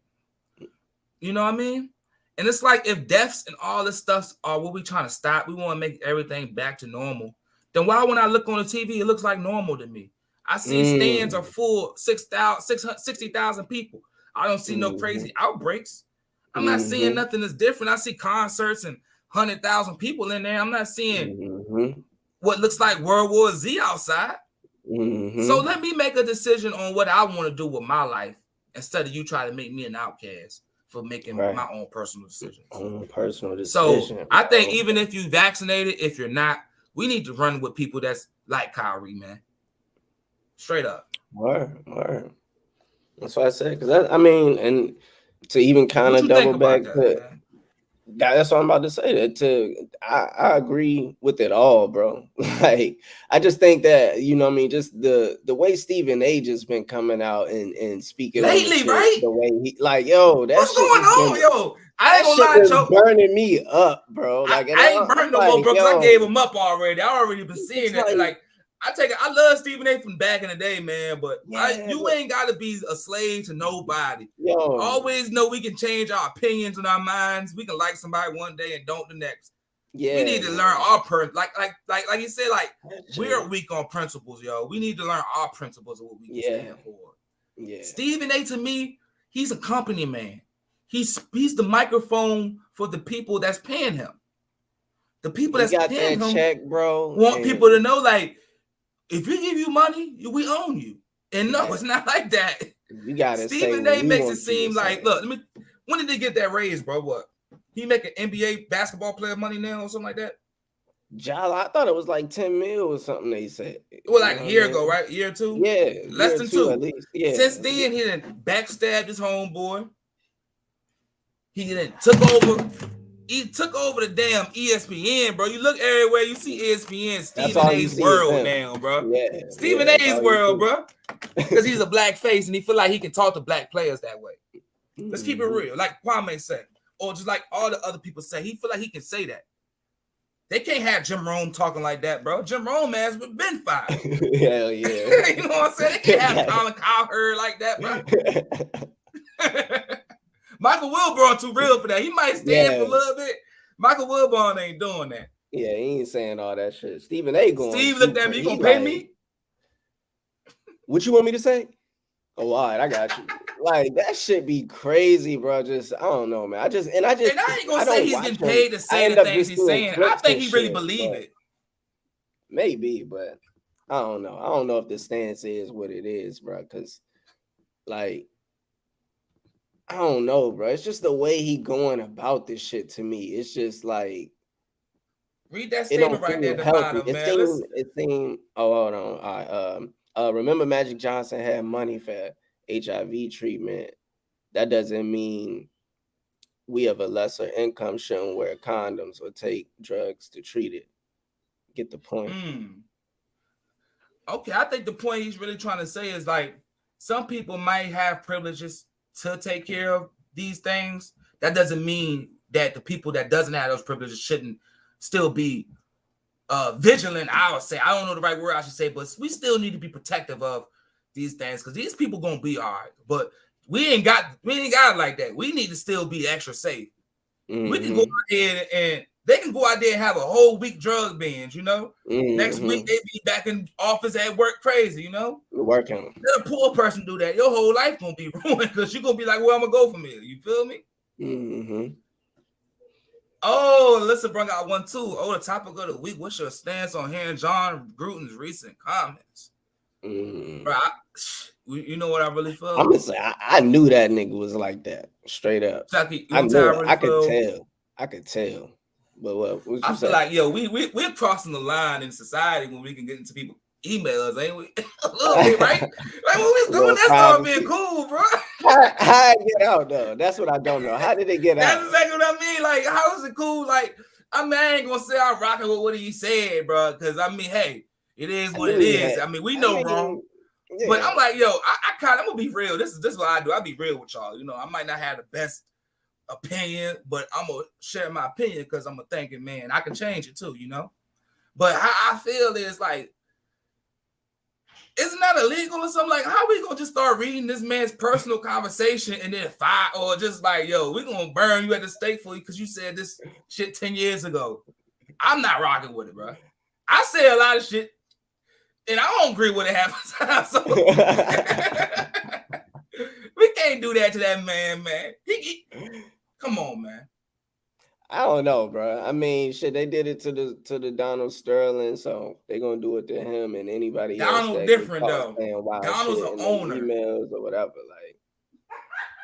You know what I mean? And it's like if deaths and all this stuff are what we're trying to stop, we want to make everything back to normal. Then why when I look on the TV, it looks like normal to me? I see stands are full, 60,000 people. I don't see no crazy outbreaks. I'm not seeing nothing that's different. I see concerts and 100,000 people in there. I'm not seeing what looks like World War Z outside. So let me make a decision on what I want to do with my life instead of you trying to make me an outcast for making my own personal decisions. So I think even if you vaccinated, if you're not, we need to run with people that's like Kyrie, man. Straight up. Word. That's what I said. Because I mean, and to even kind of double back to that's what I'm about to say. I agree with it all, bro. Like, I just think that, you know what I mean, just the way Stephen A just been coming out and speaking lately, right? The way he, like, yo, that's what's going on, yo? I ain't gonna lie, Joe. Burning me up, bro. Like, I ain't burning no more, bro, because I gave him up already. I already been seeing it. Like, I love Stephen A from back in the day, man, but you ain't got to be a slave to nobody. Always know we can change our opinions and our minds. We can like somebody one day and don't the next. We need to learn our like you said, like we're weak on principles, yo. We need to learn our principles of what we can stand for. Stephen A, to me, he's a company man. He's the microphone for the people that's paying him. the people He that's got paying that him check, bro. want people to know, like, if we give you money, we own you. And no, it's not like that. You gotta Stephen A makes it seem like, look, when did they get that raise, bro? What? He make an NBA basketball player money now or something like that? I thought it was like 10 mil or something they said. Well, like a year ago, right? Year or two? Yeah. Less than two. At least. Yeah. Since then, he done backstabbed his homeboy. He then took over. He took over the damn ESPN, bro. You look everywhere, you see ESPN, Stephen A's world now, bro. Yeah, Stephen A's world, bro. Because he's a black face and he feel like he can talk to black players that way. Let's keep it real. Like Kwame said, or just like all the other people say, he feel like he can say that. They can't have Jim Rome talking like that, bro. Jim Rome has been fired. Hell yeah. You know what I'm saying? They can't have Colin Cowherd like that, bro. Michael Wilbon too real for that. He might stand for a little bit. Michael Wilbon ain't doing that. Yeah, he ain't saying all that shit. Stephen A. going. Steve looked at me. You gonna pay me? What you want me to say? Oh, all right, I got you. Like that shit be crazy, bro. Just I don't know, man. I ain't gonna say he's getting paid to say the things he's saying. I think he really believe it. Maybe, but I don't know. I don't know if the stance is what it is, bro. Because, like, I don't know, bro. It's just the way he going about this shit to me. It's just like read that statement right there at the bottom, man. It seemed. Oh, hold on. All right. Remember, Magic Johnson had money for HIV treatment. That doesn't mean we of a lesser income shouldn't wear condoms or take drugs to treat it. Get the point? Okay, I think the point he's really trying to say is like some people might have privileges to take care of these things. That doesn't mean that the people that doesn't have those privileges shouldn't still be vigilant. I would say, I don't know the right word I should say, but we still need to be protective of these things because these people gonna be all right. But we ain't got it like that. We need to still be extra safe. We can go out there and they can go out there and have a whole week drug binge, you know. Next week they be back in office at work crazy, you know. Working. Let a poor person do that. Your whole life gonna be ruined because you're gonna be like, where I'm gonna go from here. You feel me? Oh, let's bring out one too. Oh, the topic of the week. What's your stance on hearing John Gruden's recent comments? Bro, you know what I really feel? I'm gonna say I knew that nigga was like that, straight up. Chucky, I knew it. I could tell. But what I feel like, yo, we're crossing the line in society when we can get into people's emails, ain't we? A little bit, right? Like when we was doing that stuff being cool, bro. How it get out though? That's what I don't know. How did it get out? That's exactly what I mean. Like, how is it cool? Like, I mean, I ain't gonna say I'm rocking with what he said, bro. Because I mean, hey, it is what it is. I mean, we know wrong. Yeah. But I'm like, yo, I'm gonna be real. This is what I do. I be real with y'all. You know, I might not have the best opinion, but I'm gonna share my opinion because I'm a thinking man. I can change it too, you know. But how I feel is like, isn't that illegal or something? Like, how we gonna just start reading this man's personal conversation and then fire, or just like, yo, we gonna burn you at the stake for you because you said this shit 10 years ago? I'm not rocking with it, bro. I say a lot of shit and I don't agree with it half the time. So we can't do that to that man. Come on, man. I don't know, bro. I mean, shit, they did it to the Donald Sterling, so they're gonna do it to him and anybody else. Donald different though. Donald's an owner. Emails or whatever, like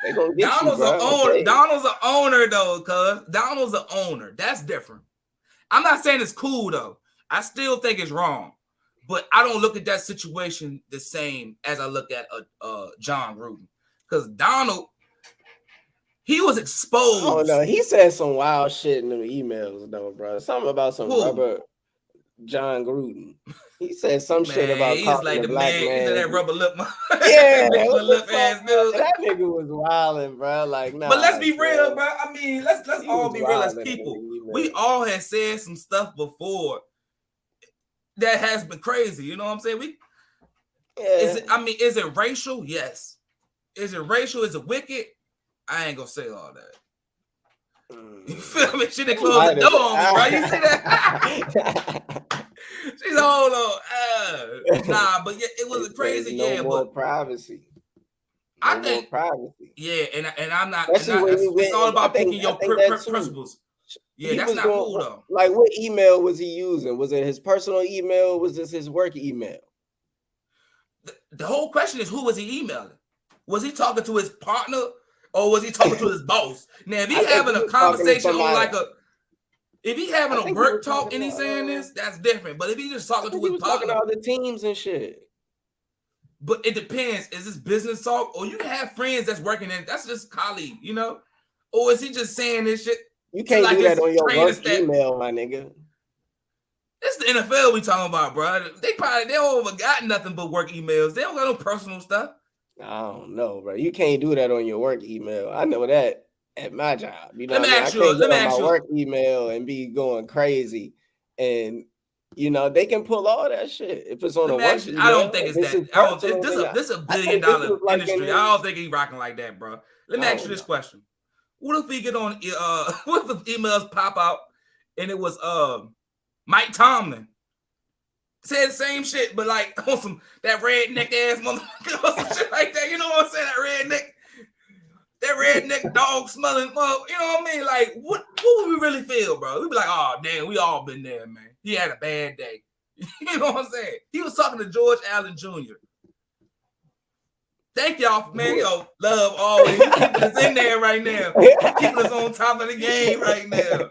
they gonna get Donald's you, bro. An owner. Okay. Donald's an owner though, cuz Donald's an owner. That's different. I'm not saying it's cool though. I still think it's wrong, but I don't look at that situation the same as I look at John Gruden, because Donald. He was exposed. Oh no, he said some wild shit in the emails, though, bro. Something about some rubber John Gruden. He said some shit about he's like the black man. He's that rubber lip. Yeah, lip ass dude. That nigga was wilding, bro. Like, nah. But let's be real, bro. I mean, let's all be real as people. We all have said some stuff before that has been crazy. You know what I'm saying? Is it racial? Yes. Is it racial? Is it wicked? I ain't gonna say all that. You feel me? She didn't close the door on me, bro. You see that? She's hold on. Nah, but yeah, it was crazy. No more privacy. I think more privacy. Yeah, and I'm not. It's all about picking your principles. Yeah, that's not cool though. Like, what email was he using? Was it his personal email? Was this his work email? The whole question is, who was he emailing? Was he talking to his partner or was he talking to his boss? Now, if he having a conversation on like if he having a work talk and he's saying this, that's different. But if he just talking to his partner, talking to other teams and shit. But it depends. Is this business talk, or you can have friends that's working in? That's just colleague, you know? Or is he just saying this shit? You can't do that on your work email, my nigga. It's the NFL we talking about, bro. They don't ever got nothing but work emails. They don't got no personal stuff. I don't know, bro. You can't do that on your work email. I know that at my job. You know, I can't get on my work email and be going crazy. And you know, they can pull all that shit if it's on a work email. I don't think it's that. This is $1 billion industry. I don't think he's rocking like that, bro. Let me ask you this question. What if we get on what if the emails pop out and it was Mike Tomlin said the same shit, but like on some that redneck ass motherfucker or some shit like that. You know what I'm saying? That redneck dog smelling, you know what I mean? Like, what would we really feel, bro? We'd be like, oh damn, we all been there, man. He had a bad day. You know what I'm saying? He was talking to George Allen Jr. Thank y'all, man. Yo, love always. He keeping us in there right now. He keeping us on top of the game right now.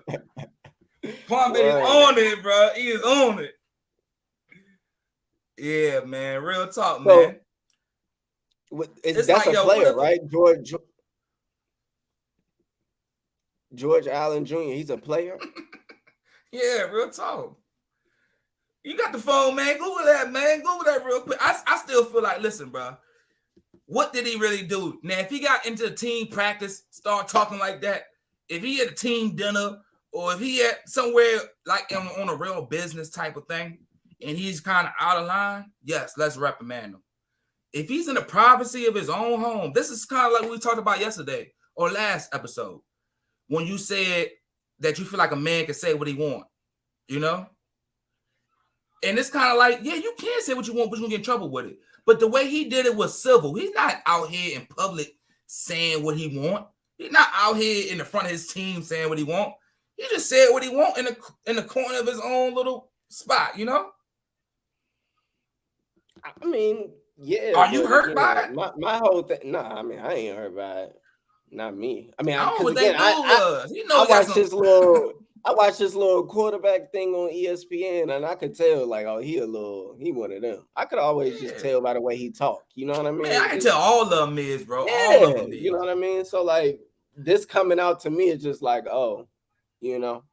Kwame is on it, bro. He is on it. Yeah, man. Real talk, man. That's like, a player, right? George Allen Jr., he's a player? Yeah, real talk. You got the phone, man. Google that, man. Google that real quick. I still feel like, listen, bro. What did he really do? Now, if he got into the team practice, start talking like that, if he had a team dinner, or if he had somewhere like on a real business type of thing, and he's kind of out of line, yes, let's reprimand him. If he's in the privacy of his own home, this is kind of like we talked about yesterday or last episode, when you said that you feel like a man can say what he want, you know? And it's kind of like, yeah, you can say what you want, but you're going to get in trouble with it. But the way he did it was civil. He's not out here in public saying what he want. He's not out here in the front of his team saying what he want. He just said what he want in the corner of his own little spot, you know? I mean, yeah. Are you hurt by it? My whole thing, nah, I mean, I ain't hurt by it. Not me. I mean, I don't know what that was. You know, I watched this little quarterback thing on ESPN, and I could tell, like, oh, he one of them. I could always just tell by the way he talked. You know what I mean? Man, I can tell all of them is, bro. Yeah, all of them is. You know what I mean? So, like, this coming out to me is just like, oh, you know.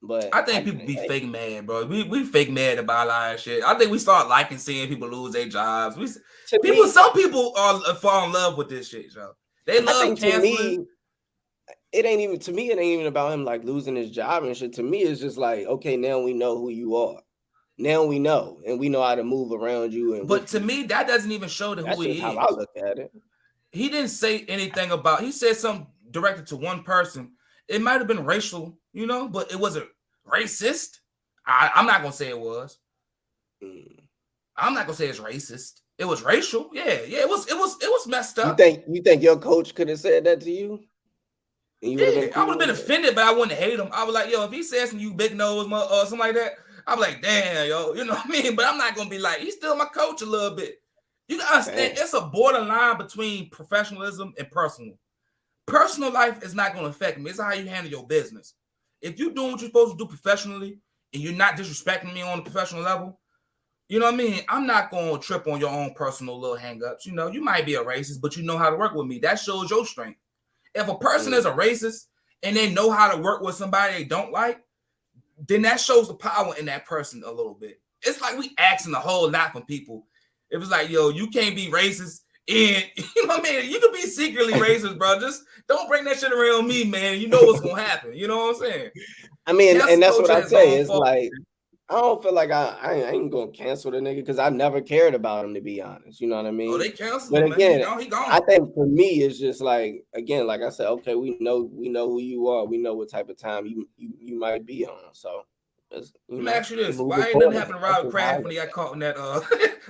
But I think people be fake mad, bro. We fake mad about a lot of shit. I think we start liking seeing people lose their jobs. Some people fall in love with this shit, yo. They love canceling. It ain't even about him like losing his job and shit. To me, it's just like, okay, now we know who you are. Now we know, and we know how to move around you. But to me, that doesn't even show who he is. How I look at it. He didn't say anything about. He said something directed to one person. It might have been racial, you know, but it wasn't racist. I'm not gonna say it was. I'm not gonna say it's racist. It was racial. Yeah. It was messed up. You think your coach could have said that to you? Yeah, I would have been offended, but I wouldn't hate him. I was like, yo, if he says something, you big nose or something like that, I'm like, damn, yo, you know what I mean? But I'm not gonna be like, he's still my coach a little bit. You gotta understand, it's a borderline between professionalism and personal. Personal life is not gonna affect me. It's how you handle your business. If you're doing what you're supposed to do professionally and you're not disrespecting me on a professional level, you know what I mean? I'm not gonna trip on your own personal little hang-ups. You know, you might be a racist, but you know how to work with me. That shows your strength. If a person is a racist and they know how to work with somebody they don't like, then that shows the power in that person a little bit. It's like we asking a whole lot from people. It was like, yo, you can't be racist, and you know what I mean? You can be secretly racist, bro. Just don't bring that shit around me, man. You know what's gonna happen. You know what I'm saying? I mean, and that's what I say. It's like, I don't feel like I ain't gonna cancel the nigga because I never cared about him, to be honest. You know what I mean? Oh, they canceled him, but again, he gone. I think for me, it's just like, again, like I said, okay, we know who you are. We know what type of time you might be on. So let me ask you this: why ain't nothing happen to Robert Kraft when he got caught in that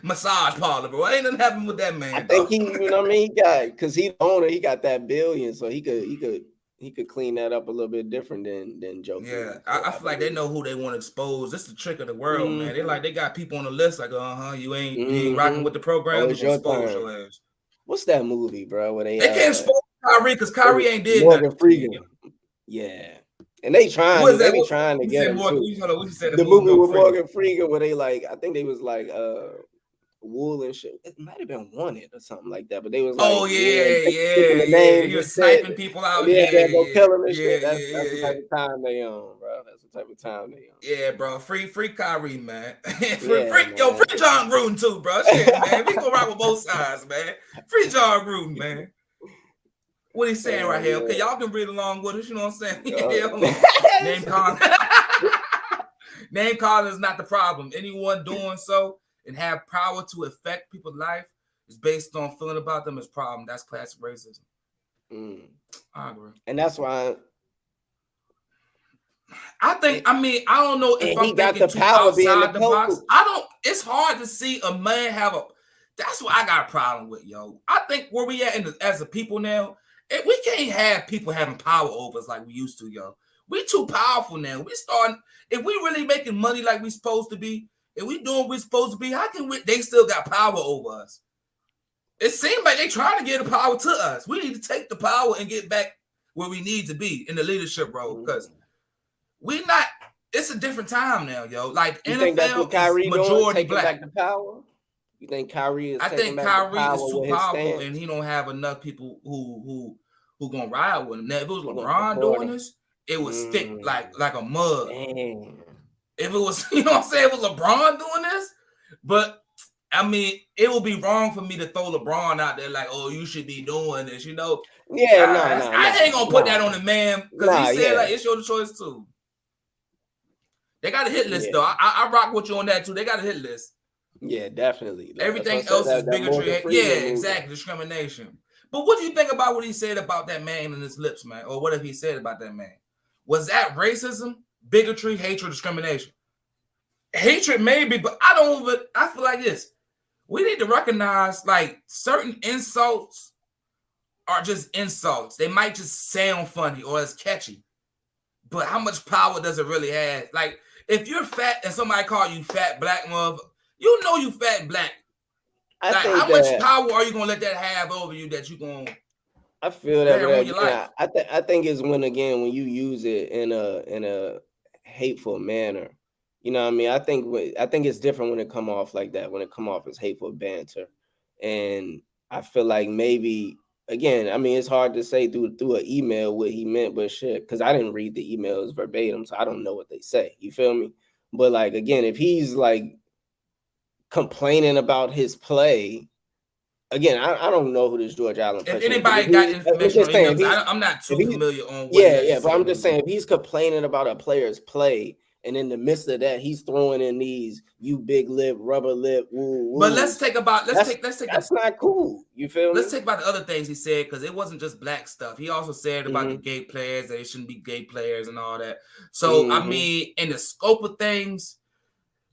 massage parlor, bro? Why ain't nothing happen with that man? I think he, you know what I mean? He got, because he the owner, he got that billion, so he could he could clean that up a little bit different than Joker. Yeah, I feel like they know who they want to expose. This is the trick of the world, man. They got people on the list like, you ain't rocking with the program. Oh, We're it's gonna your expose turn. your ass. What's that movie, bro? Where They can't expose Kyrie because Kyrie ain't did Morgan nothing. Freeman. Yeah. And they trying to, be trying to get him too. The movie with Morgan Freeman where they like, I think they was like Wool and shit. It might have been Wanted or something like that, but they was like, He was sniping people out. Go kill him and shit. That's the type of time they on, bro. That's the type of time they on. Yeah, bro. Free Kyrie, man. free John Gruden too, bro. Shit, man. We gonna rock with both sides, man. Free John Gruden, man. What he's saying right here. Okay, y'all can read along with us, you know what I'm saying? Name calling. Name calling is not the problem. Anyone doing so and have power to affect people's life is based on feeling about them as problem. That's classic racism. I agree. And that's why I don't know if I'm thinking too outside the box. It's hard to see a man have that's what I got a problem with, yo. I think where we at as a people now, we can't have people having power over us like we used to, yo. We too powerful now. If we really making money like we supposed to be, if we doing what we supposed to be, how can they still got power over us? It seems like they trying to get the power to us. We need to take the power and get back where we need to be in the leadership role because it's a different time now, yo. Like you NFL think that's what Kyrie is majority doing, black. Back the power? You think Kyrie is? I think Kyrie is too powerful, and he don't have enough people who gonna ride with him. Now, if it was LeBron doing this, it would stick like a mug. Damn. If it was, you know what I'm saying, if it was LeBron doing this, but I mean, it would be wrong for me to throw LeBron out there like, oh, you should be doing this, you know? Yeah, I ain't gonna put that on the man because he said like it's your choice too. They got a hit list though. I rock with you on that too. They got a hit list. Yeah, definitely. Everything else is bigotry. Yeah, exactly. Discrimination. But what do you think about what he said about that man in his lips, man? Or what if he said about that man? Was that racism, bigotry, hatred, discrimination? Hatred maybe, but I feel like this. We need to recognize like certain insults are just insults. They might just sound funny or it's catchy. But how much power does it really have? Like, if you're fat and somebody call you fat black mother, you know you fat and black. How much power are you gonna let that have over you that you gonna? I feel that. I think it's when you use it in a hateful manner. You know what I mean? I think it's different when it come off like that. When it come off as hateful banter, and I feel like maybe again, I mean, it's hard to say through an email what he meant, but shit, because I didn't read the emails verbatim, so I don't know what they say. You feel me? But like again, if he's like complaining about his play, again, I don't know who this George Allen. If anybody got information on emails, I'm not too familiar on. But I'm just saying if he's complaining about a player's play. And in the midst of that, he's throwing in these "you big lip, rubber lip." Woo. But let's take. That's not cool. You feel me? Let's take about the other things he said because it wasn't just black stuff. He also said about the gay players that they shouldn't be gay players and all that. So I mean, in the scope of things,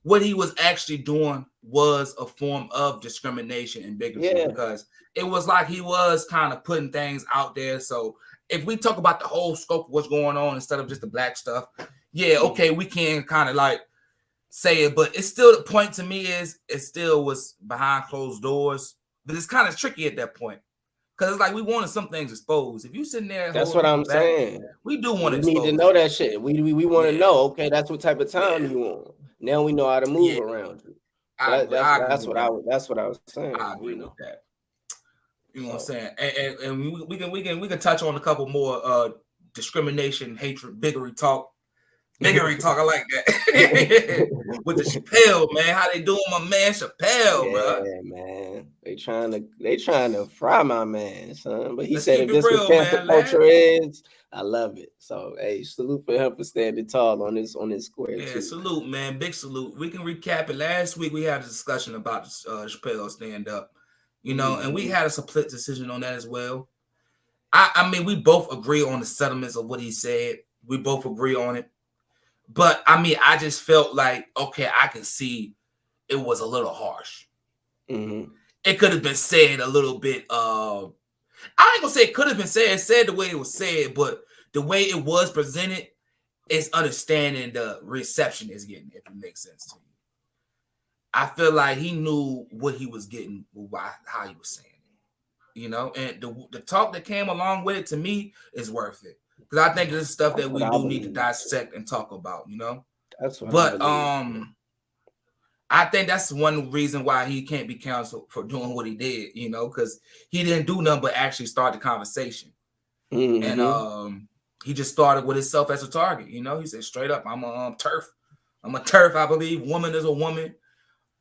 what he was actually doing was a form of discrimination and bigotry because it was like he was kind of putting things out there. So if we talk about the whole scope of what's going on instead of just the black stuff. Yeah, okay, we can kind of like say it, but it's still the point to me is it still was behind closed doors, but it's kind of tricky at that point because it's like we wanted some things exposed. If you sitting there, that's what I'm saying. We do want to. We need to know that shit. We want to know. Okay, that's what type of time you want. Now we know how to move around you. That's what I was saying. I agree with that. You know what I'm saying? And we can touch on a couple more discrimination, hatred, bigotry talk. Bigotry talk, I like that. With the Chappelle, man, how they doing my man Chappelle, bro? Yeah, man, they trying to fry my man, son. But he said if this what cancel culture is, I love it. So hey, salute for him for standing tall on this square. Yeah, salute, man, big salute. We can recap it. Last week we had a discussion about Chappelle stand up, you know, and we had a split decision on that as well. I mean, we both agree on the sentiments of what he said. We both agree on it. But I mean, I just felt like, okay, I can see it was a little harsh. It could have been said a little bit. I ain't gonna say it could have been said the way it was said, but the way it was presented is understanding the reception is getting, if it makes sense to you. I feel like he knew what he was getting, how he was saying it, you know, and the talk that came along with it to me is worth it. Because I think this is stuff that we do need to dissect and talk about, you know. That's what but I believe. I think that's one reason why he can't be canceled for doing what he did, you know, because he didn't do nothing but actually start the conversation. And he just started with himself as a target, you know. He said straight up, I'm a turf. I'm a turf, I believe. Woman is a woman.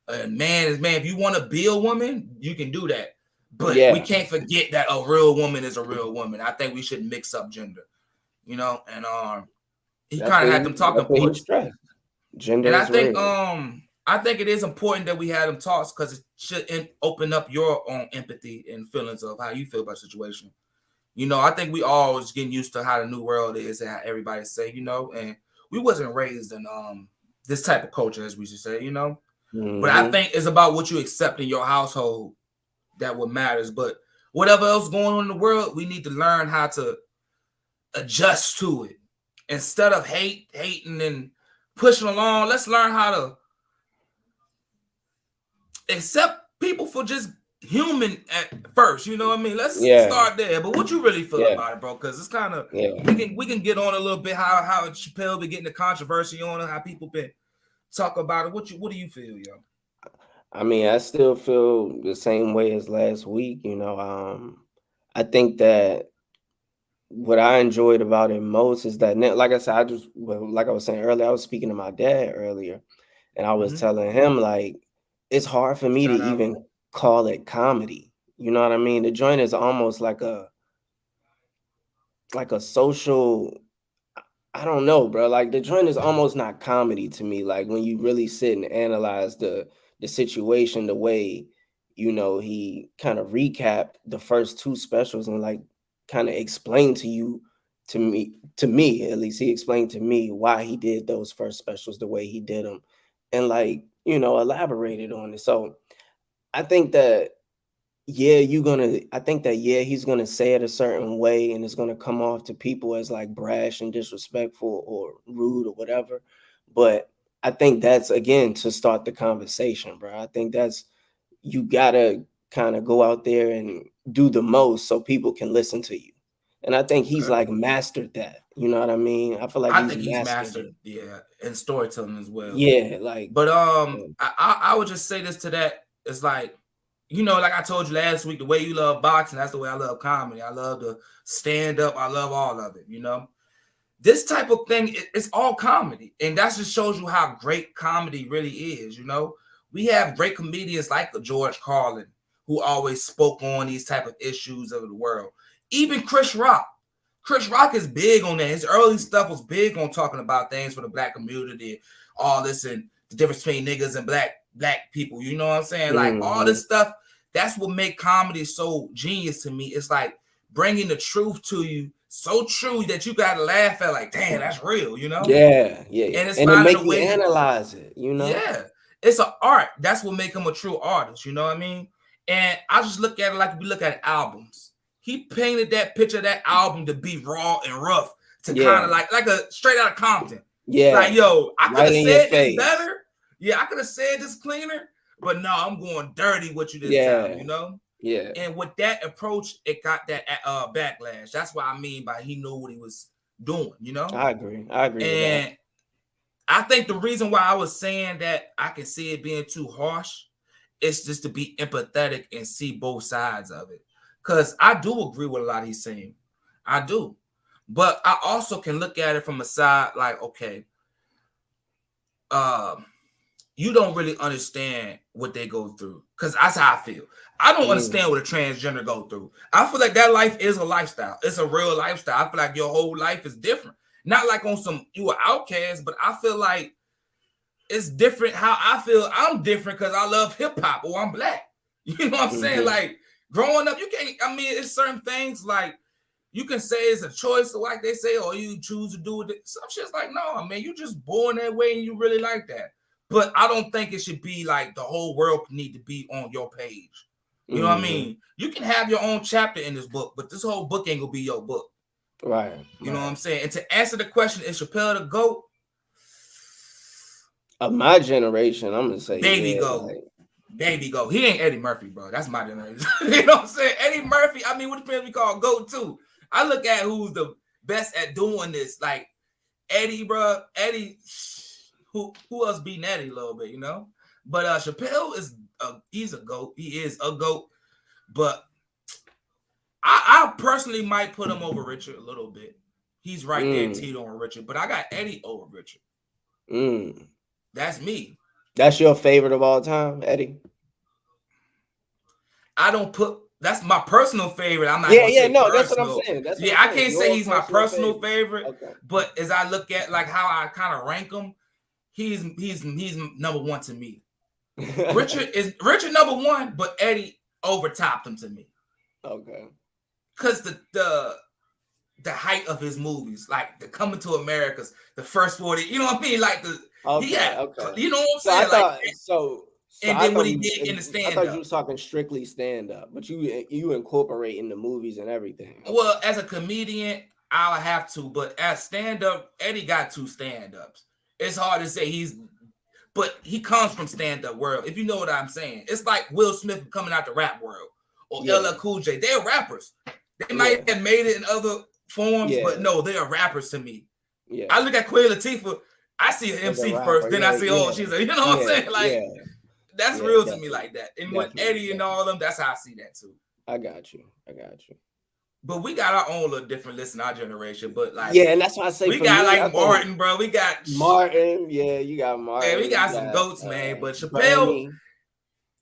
And man is man. If you want to be a woman, you can do that. But we can't forget that a real woman is a real woman. I think we should mix up gender, you know. And he kind of had them talking points. Gender and is real. I think it is important that we had them talks because it should open up your own empathy and feelings of how you feel about the situation. You know, I think we all is getting used to how the new world is and how everybody say, you know, and we wasn't raised in this type of culture, as we should say, you know. But I think it's about what you accept in your household that what matters. But whatever else going on in the world, we need to learn how to adjust to it. Instead of hating and pushing along, let's learn how to accept people for just human at first. You know what I mean? Let's start there. But what you really feel about it, bro? Because it's kind of we can get on a little bit how Chappelle been getting the controversy on it, how people been talk about it. What do you feel, yo? I mean, I still feel the same way as last week. You know, I think that what I enjoyed about it most is that, like I said, like I was saying earlier, I was speaking to my dad earlier, and I was telling him, like, it's hard for me to even call it comedy. You know what I mean? The joint is almost like a social, I don't know, bro. Like, the joint is almost not comedy to me. Like, when you really sit and analyze the situation, the way, you know, he kind of recapped the first two specials and like kind of explained to me at least, he explained to me why he did those first specials the way he did them, and, like, you know, elaborated on it. So I think that he's gonna say it a certain way, and it's gonna come off to people as like brash and disrespectful or rude or whatever. But I think that's, again, to start the conversation, bro. I think that's, you gotta kind of go out there and do the most so people can listen to you. And I think he's like mastered that. You know what I mean? I feel like he's mastered, and storytelling as well. Yeah, like. But I would just say this to that. It's like, you know, like I told you last week, the way you love boxing, that's the way I love comedy. I love the stand up. I love all of it, you know. This type of thing, it's all comedy. And that just shows you how great comedy really is, you know. We have great comedians like George Carlin, who always spoke on these type of issues of the world. Even Chris Rock. Chris Rock is big on that. His early stuff was big on talking about things for the black community, all this, and the difference between niggas and black people. You know what I'm saying? Like, all this stuff, that's what make comedy so genius to me. It's like bringing the truth to you, so true that you gotta laugh at, like, damn, that's real, you know? Yeah. And it's and it make you analyze it, you know? Yeah. It's an art. That's what make him a true artist, you know what I mean? And I just look at it like we look at albums. He painted that picture of that album to be raw and rough, to kind of like a straight out of Compton. Yeah. Like, yo, I could have said this better. Yeah, I could have said this cleaner, but no, I'm going dirty with you this time, you know? Yeah. And with that approach, it got that backlash. That's what I mean by he knew what he was doing, you know? I agree. And with that. I think the reason why I was saying that I can see it being too harsh is just to be empathetic and see both sides of it. Because I do agree with a lot he's saying. I do. But I also can look at it from a side like, okay, you don't really understand what they go through. Because that's how I feel. I don't understand what a transgender go through. I feel like that life is a lifestyle. It's a real lifestyle. I feel like your whole life is different. Not like on some, you an outcast, but I feel like it's different how I feel. I'm different because I love hip hop or I'm black. You know what I'm saying? Like, growing up, you can't, I mean, it's certain things like you can say it's a choice, like they say, or you choose to do it. Some shit's like, no, man, you just born that way and you really like that. But I don't think it should be like the whole world need to be on your page. You know what I mean? You can have your own chapter in this book, but this whole book ain't gonna be your book. Right. You know what I'm saying? And to answer the question, is Chappelle the GOAT? Of my generation, I'm gonna say Baby GOAT. Baby GOAT. He ain't Eddie Murphy, bro. That's my generation. You know what I'm saying? Eddie Murphy, I mean, what depends we call GOAT too. I look at who's the best at doing this. Like Eddie, bro. Eddie, who else beating Eddie a little bit, you know? But Chappelle he's a GOAT. He is a GOAT. But I personally might put him over Richard a little bit. He's right there, Tito and Richard. But I got Eddie over Richard. That's me. That's your favorite of all time, Eddie? That's my personal favorite. I'm not gonna say no, personal. That's what I'm saying. I can't say he's my personal favorite. Okay. But as I look at like how I kind of rank him, he's number one to me. Richard number one, but Eddie overtopped him to me. Okay. Because the height of his movies, like the Coming to America's, the first 40, you know what I mean? Like you know what I'm saying? And then what he did in the stand-up. I thought you were talking strictly stand-up, but you incorporate in the movies and everything. Okay. Well, as a comedian, I'll have to, but as stand-up, Eddie got 2 stand-ups. It's hard to say but he comes from stand-up world, if you know what I'm saying. It's like Will Smith coming out the rap world, or LL Cool J. They're rappers. They might have made it in other forms, but no, they are rappers to me. Yeah. I look at Queen Latifah, I see an MC first, then I see, she's you know what I'm saying? Like, that's real to me like that. And with Eddie and all of them, that's how I see that too. I got you. But we got our own little different list in our generation. But like, and that's why I say we got like Martin, bro. We got Martin. Yeah, you got Martin. Man, we got some goats, man. But Chappelle,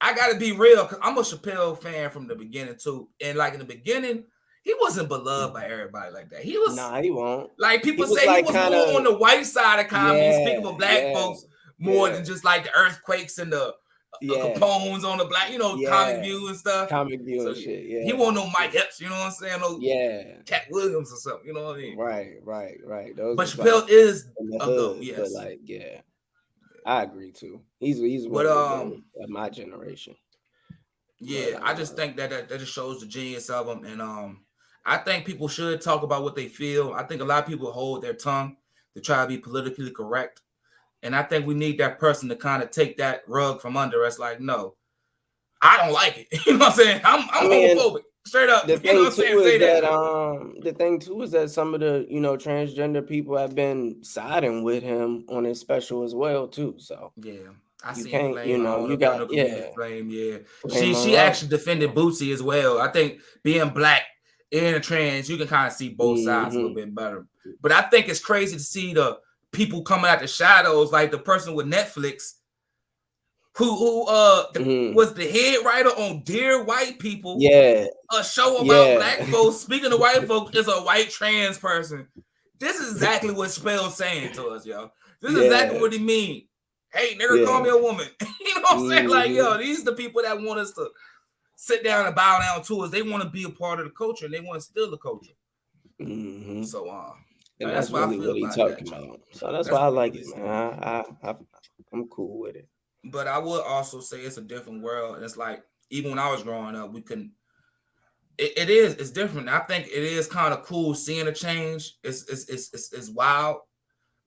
I gotta be real, because I'm a Chappelle fan from the beginning too. And like in the beginning, he wasn't beloved by everybody like that. He was he won't. Like people say he was more on the white side of comedy, speaking for black folks more than just like the earthquakes and the Capones on the black, Comic View and stuff. Comic View and shit. Yeah. He won't no Mike Epps, you know what I'm saying? No Cat Williams or something, you know what I mean? Right. But Chappelle is a goat, yes. But like, I agree too. He's one of my generation. Yeah, I just think that just shows the genius of him, and I think people should talk about what they feel. I think a lot of people hold their tongue to try to be politically correct. And I think we need that person to kind of take that rug from under us. Like, no, I don't like it. You know what I'm saying? I'm homophobic. Straight up. The thing too is that some of the transgender people have been siding with him on his special as well too. So I see Flame. You got Flame. She actually defended Bootsy as well. I think being black and a trans, you can kind of see both sides a little bit better. But I think it's crazy to see the people coming out the shadows, like the person with Netflix who was the head writer on Dear White People, a show about black folks. Speaking of white folks, is a white trans person. This is exactly what Chappelle's saying to us, yo. This is exactly what he mean. Hey, nigga, call me a woman. You know what I'm saying? Like, yo, these are the people that want us to sit down and bow down to us. They want to be a part of the culture, and they want to steal the culture. So, and that's really what he's talking about. So that's why I like it, man. I'm cool with it. But I would also say it's a different world. And it's like, even when I was growing up, we couldn't. It's different. I think it is kind of cool seeing a change. It's wild,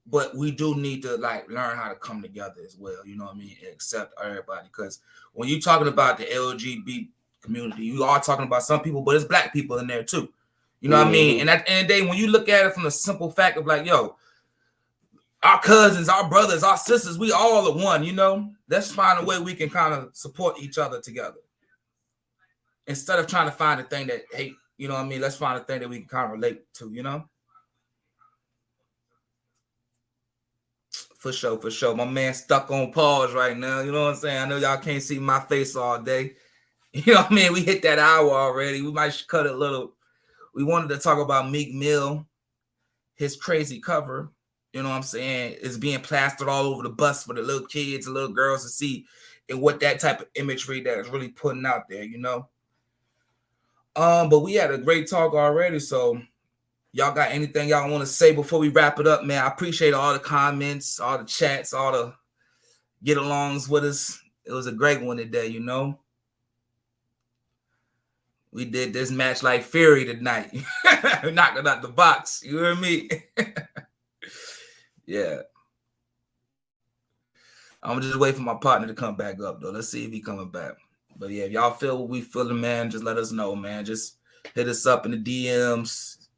but we do need to like learn how to come together as well. You know what I mean? And accept everybody. Because when you're talking about the LGBT community, you are talking about some people, but it's black people in there too. You know what I mean? And at the end of the day, when you look at it from the simple fact of like, yo, our cousins, our brothers, our sisters, we all are one, Let's find a way we can kind of support each other together. Instead of trying to find a thing that hate, you know what I mean? Let's find a thing that we can kind of relate to, For sure. My man stuck on pause right now. You know what I'm saying? I know y'all can't see my face all day. You know what I mean? We hit that hour already. We might cut it a little. We wanted to talk about Meek Mill, his crazy cover. You know what I'm saying? It's being plastered all over the bus for the little kids and little girls to see, and what that type of imagery that is really putting out there, But we had a great talk already. So y'all got anything y'all want to say before we wrap it up, man? I appreciate all the comments, all the chats, all the get-alongs with us. It was a great one today, We did this match like Fury tonight. Knocking out the box. You hear me? Yeah. I'm just waiting for my partner to come back up, though. Let's see if he coming back. But yeah, if y'all feel what we feeling, man, just let us know, man. Just hit us up in the DMs,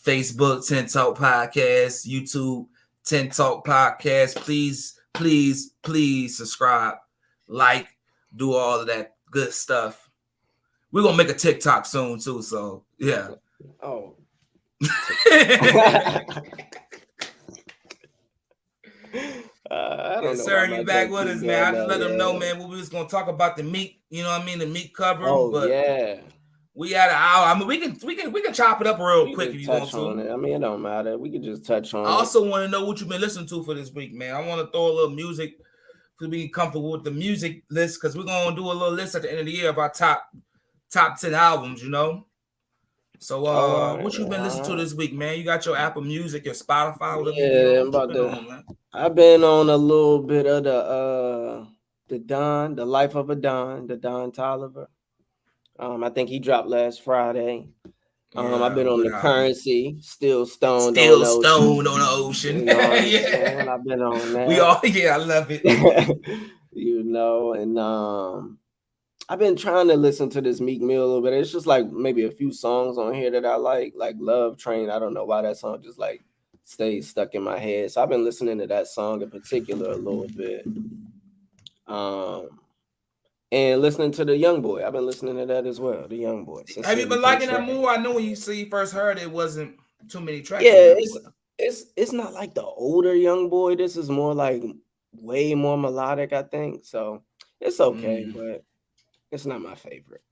Facebook, TENtalk Podcast, YouTube, TENtalk Podcast. Please subscribe, like, do all of that good stuff. We're going to make a TikTok soon, too. So, yeah. Oh. I don't know. Sir, you back with us, man. I just let them know, man, we was gonna talk about the Meek, you know what I mean, the Meek cover. Oh, but yeah. We had an hour. I mean, we can chop it up real quick if you want to. I mean, it don't matter. We can just touch on it. I also want to know what you've been listening to for this week, man. I want to throw a little music to be comfortable with the music list because we're gonna do a little list at the end of the year of our top 10 albums, you know. So what you been listening to this week, man? You got your Apple Music, your Spotify, whatever you on, I've been on a little bit of the Don, the Life of a Don, the Don Toliver. I think he dropped last Friday. I've been on the Currency, Still Stoned on the Ocean. You know yeah, I've been on that. I love it. You know, and I've been trying to listen to this Meek Mill a little bit. It's just like maybe a few songs on here that I like Love Train. I don't know why that song just like stays stuck in my head. So I've been listening to that song in particular a little bit. And listening to the Young Boy. I've been listening to that as well, the Young Boy. Have you been liking that more? I know when you first heard it wasn't too many tracks. Yeah, it's not like the older Young Boy. This is more like way more melodic, I think. So it's okay, but it's not my favorite.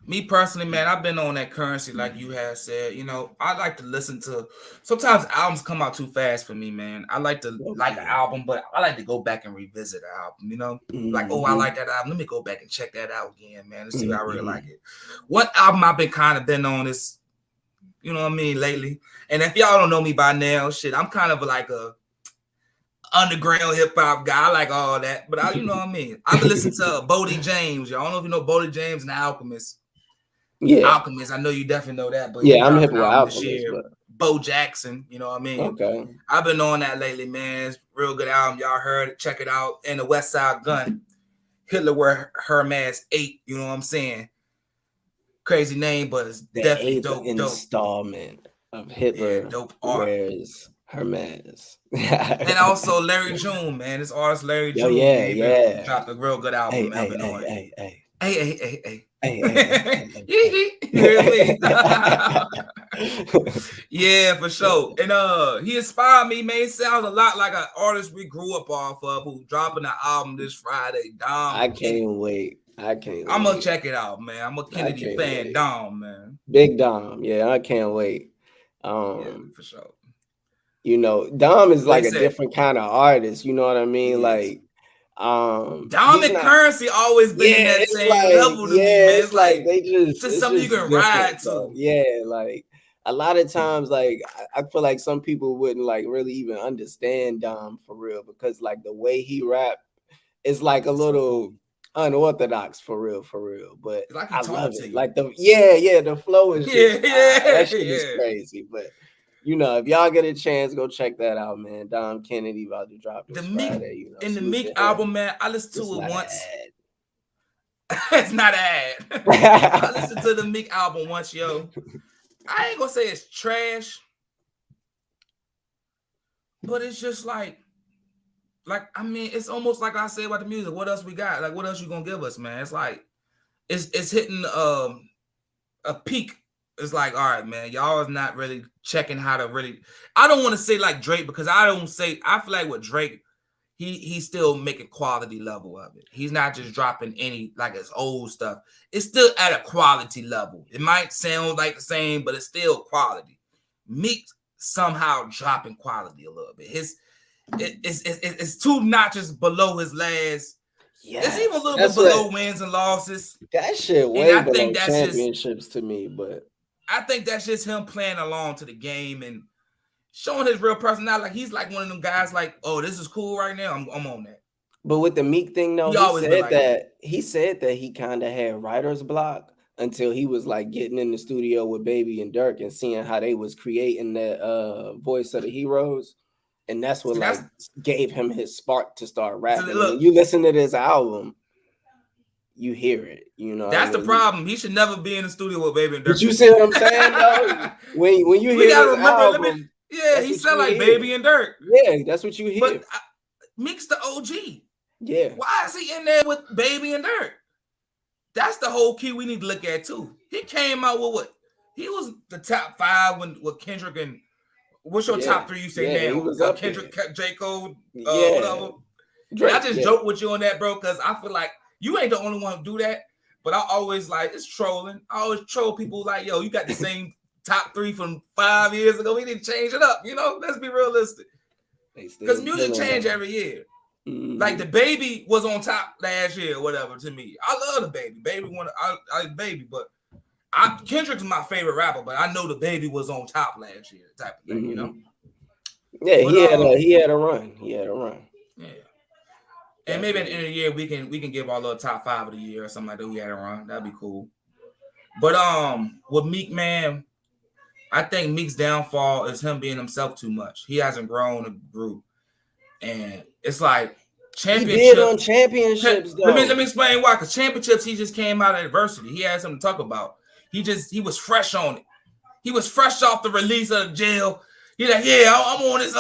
Me personally, man, I've been on that Currency, like you had said. You know, I like to listen to. Sometimes albums come out too fast for me, man. I like to like an album, but I like to go back and revisit the album. You know, like I like that album. Let me go back and check that out again, man. Let's see if I really like it. What album I've been on is, you know what I mean, lately. And if y'all don't know me by now, shit, I'm kind of like a underground hip hop guy. I like all that, but you know what I mean. I've been listening to Bodie James. Y'all don't know if you know Bodie James and the Alchemist. Yeah, Alchemist. I know you definitely know that, but yeah, I'm hip with Alchemist. Bo Jackson, you know what I mean? Okay. I've been on that lately, man. It's a real good album. Y'all heard it. Check it out. And the West Side Gun. Hitler Wear Hermes 8. You know what I'm saying? Crazy name, but it's definitely dope. Installment of Hitler dope art. Wears Hermes. And also Larry June, man. This artist Larry June. Yeah. Dropped a real good album. Hey. Yeah, for sure. And he inspired me, man. It sounds a lot like an artist we grew up off of who dropping an album this Friday. Dom. I can't wait. I'm gonna check it out, man. I'm a Kennedy fan. Wait. Dom, man. Big Dom. Yeah, I can't wait. Yeah, for sure. You know, Dom is like a different kind of artist. You know what I mean? Like Dom and Currency always been in that same level to me, man. It's like they just something you can ride to. Yeah, like a lot of times, like I feel like some people wouldn't like really even understand Dom for real because like the way he rap is like a little unorthodox for real. But like I love it. Like the flow is just that shit is crazy. But you know, if y'all get a chance, go check that out, man. Dom Kennedy about to drop this Friday. You know, in the Meek album, man, I listened to it once. It's not an ad. I listened to the Meek album once, yo. I ain't gonna say it's trash, but it's just like I mean, it's almost like I say about the music. What else we got? Like, what else you gonna give us, man? It's like it's hitting a peak. It's like, all right, man, y'all is not really checking how to really. I don't want to say like Drake because I feel like with Drake, he's still making quality level of it. He's not just dropping any like his old stuff. It's still at a quality level. It might sound like the same, but it's still quality. Meek somehow dropping quality a little bit. It's 2 notches below his last. Yeah, it's even a little bit below wins and losses. That shit way below championships to me, but I think that's just him playing along to the game and showing his real personality. Like he's like one of them guys. Like, oh, this is cool right now. I'm on that. But with the Meek thing, though, he said that he kind of had writer's block until he was like getting in the studio with Baby and Dirk and seeing how they was creating that voice of the heroes. And that's what like gave him his spark to start rapping. Look, when you listen to this album, you hear it. You know, that's the problem. He should never be in the studio with Baby and Dirk. But you see what I'm saying, though? when you hear this album, he sound like Baby and Dirk. Yeah, that's what you hear. But Meek's the OG. Yeah. Why is he in there with Baby and Dirk? That's the whole key we need to look at too. He came out with what? He was the top 5 with Kendrick and what's your top 3 you say now? Kendrick, J. Cole, whatever. Drake, I just joke with you on that, bro, because I feel like you ain't the only one who do that. But I always like, it's trolling. I always troll people like, yo, you got the same top 3 from 5 years ago. We need to change it up, you know? Let's be realistic. Because music change every year. Mm-hmm. Like the Baby was on top last year or whatever to me. I love the Baby. Baby I Baby, but Kendrick's my favorite rapper, but I know the Baby was on top last year, type of thing, you know? Yeah, but, he had a run. Yeah. And maybe at the end of the year we can give our little top 5 of the year or something like that. We had a run. That'd be cool. But with Meek, man, I think Meek's downfall is him being himself too much. He hasn't grown a group. And it's like championships. He did on championships, though. Let me explain why. Because championships, he just came out of adversity. He had something to talk about. He was fresh on it. He was fresh off the release of the jail. He's like, yeah, I'm on this.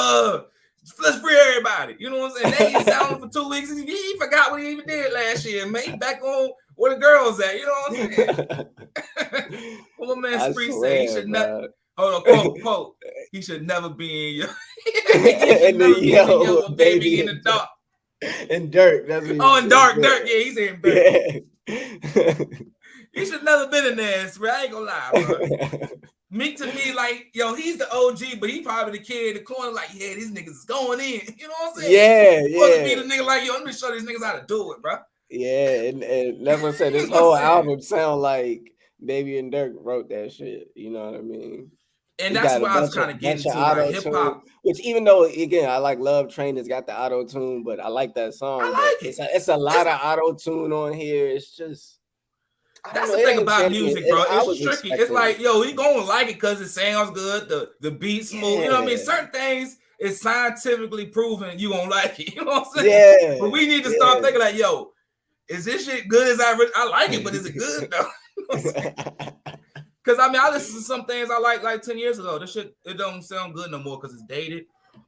Let's free everybody. You know what I'm saying? They ain't sound for 2 weeks. He forgot what he even did last year, man. He back on where the girls at. You know what I'm saying? Well, my man Spree said he should never. Hold on, quote. He should never be in your baby in the dark. And Dirk. That's what and Dirk. Yeah, he's in Dirk. Yeah. He should never been in there. Spree. I ain't gonna lie, bro. Meek to me, like, yo, he's the OG, but he probably the kid in the corner, like, yeah, these niggas is going in. You know what I'm saying? Yeah. Supposed to be the nigga like, yo, let me show these niggas how to do it, bro. Yeah, and that's what I said. This whole album sound like Baby and Dirk wrote that shit. You know what I mean? And that's why I was kind of getting to like, hip hop. Which, even though again, I like Love Train has got the auto tune, but I like that song. I like it. It's a lot of auto tune on here. It's just. That's the thing about music, bro. It's tricky. It's like, yo, he gonna like it because it sounds good, the beat's smooth. You know what I mean? Certain things is scientifically proven you gonna like it. You know what I'm saying? Yeah. But we need to start thinking like, yo, is this shit good as I like it, but is it good though? Because I mean, I listened to some things I like 10 years ago. This shit, it don't sound good no more because it's dated,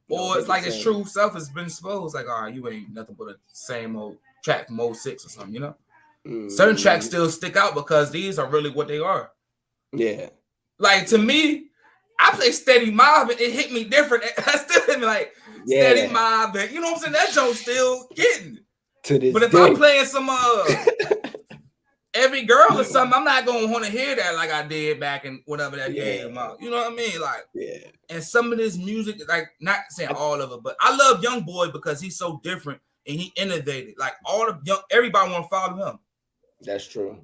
or it's like its true self has been exposed. Like, all right, you ain't nothing but a same old track from 06 or something, you know? Certain tracks still stick out because these are really what they are. Yeah. Like, to me, I play Steady Mob and it hit me different. I still hit me like Steady Mob. And, you know what I'm saying? That joke's still getting to this. But if I'm playing some Every Girl or something, I'm not gonna want to hear that like I did back in whatever that game out. You know what I mean? Like, and some of this music, like, not saying all of it, but I love Young Boy because he's so different and he innovated. Like, everybody want to follow him. That's true.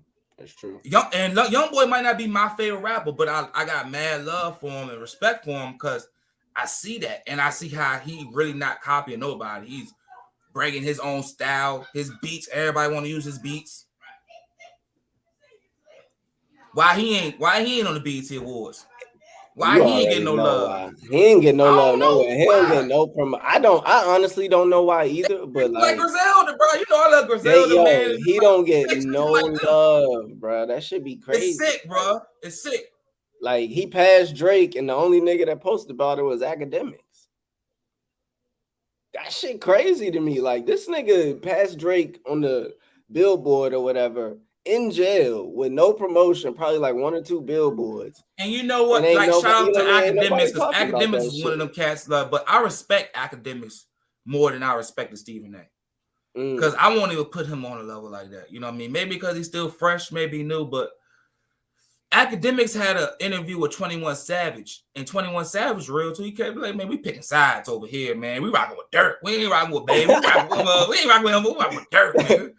Young Boy might not be my favorite rapper, but I got mad love for him and respect for him because I see that and I see how he really not copying nobody. He's bringing his own style, his beats. Everybody want to use his beats. Why he ain't on the BET Awards? Why he ain't getting no love? He ain't getting no love nowhere. He don't get no promo. I honestly don't know why either. But like Griselda, bro. You know I love Griselda, man. He don't get no love, bro. That should be crazy. It's sick, bro. It's sick. Like, he passed Drake, and the only nigga that posted about it was Academics. That shit crazy to me. Like, this nigga passed Drake on the Billboard or whatever, in jail with no promotion, probably like 1 or 2 billboards. And you know what? Like, shout out to Academics, because Academics is one of them cats love. But I respect Academics more than I respected Stephen A. Because I won't even put him on a level like that. You know what I mean? Maybe because he's still fresh, maybe new, but Academics had an interview with 21 Savage, and 21 Savage real too. He kept like, man, we picking sides over here, man. We rocking with Dirk. We ain't rocking with Baby. We ain't rocking with him. We rocking with Dirk, man.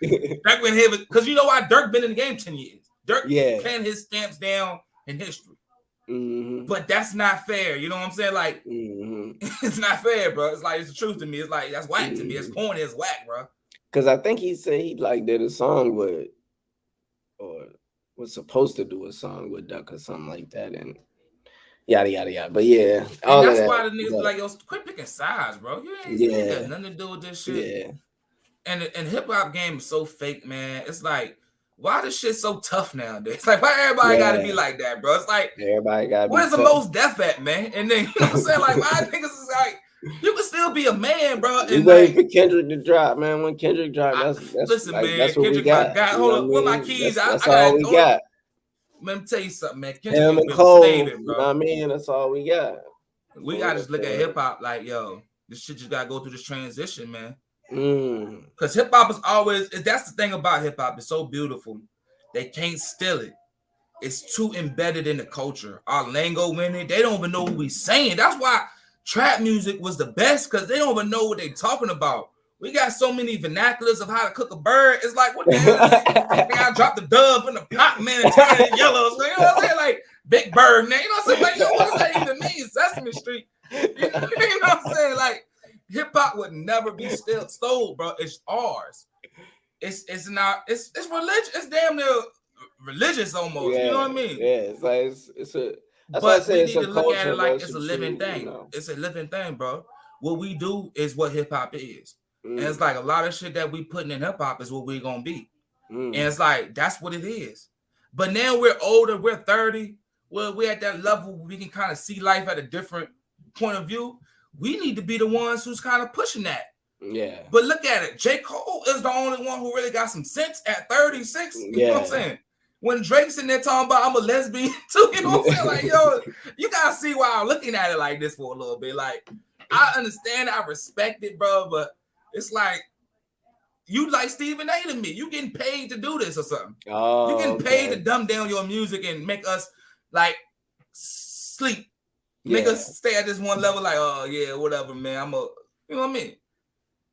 Dirk went here because you know why? Dirk been in the game 10 years. Dirk playing his stamps down in history. Mm-hmm. But that's not fair. You know what I'm saying? Like, it's not fair, bro. It's like, it's the truth to me. It's like, that's whack to me. It's corny. It's whack, bro. Because I think he said he like did a song with, or was supposed to do a song with Duck or something like that, and yada yada yada. But yeah, And all of that's that. why the niggas But, be like, yo, quit picking sides, bro. You ain't got nothing to do with this shit. Yeah. And hip hop game is so fake, man. It's like, why this shit so tough nowadays? Like, why everybody got to be like that, bro? It's like, everybody got to be where's the tough. most death at, man? And then, you know what I'm saying? Like, why niggas is like, you can still be a man, bro. We And waiting like, for Kendrick to drop, man. When Kendrick drop, that's listen, like, man. that's what Kendrick, we got. hold on, where my keys? That's I all we got. Let me tell you something, man. Him Kendrick and is Cole, statement, bro. You know what I mean? That's all we got. We gotta just look at hip hop like, yo, this shit just gotta go through this transition, man. Because hip hop is always, that's the thing about hip hop. It's so beautiful. They can't steal it. It's too embedded in the culture. Our lingo in it, they don't even know what we saying. That's why trap music was the best, because they don't even know what they talking about. We got so many vernaculars of how to cook a bird. It's like, what the hell is it? I dropped the dove in the pot, man, and turn it yellow. So, you know what I'm saying? Like, big bird, man. You know what I'm saying? Like, yo, what does that even mean? Sesame Street. You know what I'm saying? Like, hip hop would never be stole, bro. It's ours. It's religious. It's damn near religious almost. Yeah, you know what I mean? Yeah, it's like it's a. That's but why I say we it's need a to look at culture, it like bro. it's a living thing. You know. It's a living thing, bro. What we do is what hip hop is. And it's like a lot of shit that we putting in hip hop is what we're gonna be. And it's like that's what it is. But now we're older, we're 30. Well, we're at that level where we can kind of see life at a different point of view. We need to be the ones who's kind of pushing that. Yeah. But look at it. J. Cole is the only one who really got some sense at 36. You know what I'm saying? When Drake's in there talking about I'm a lesbian too, you know what I'm saying? Like, yo, you gotta see why I'm looking at it like this for a little bit. Like, I understand, I respect it, bro, but it's like you like Stephen A to me. You getting paid to do this or something. Oh, you getting paid to dumb down your music and make us like sleep. Make us stay at this one level, like, oh yeah, whatever, man. You know what I mean?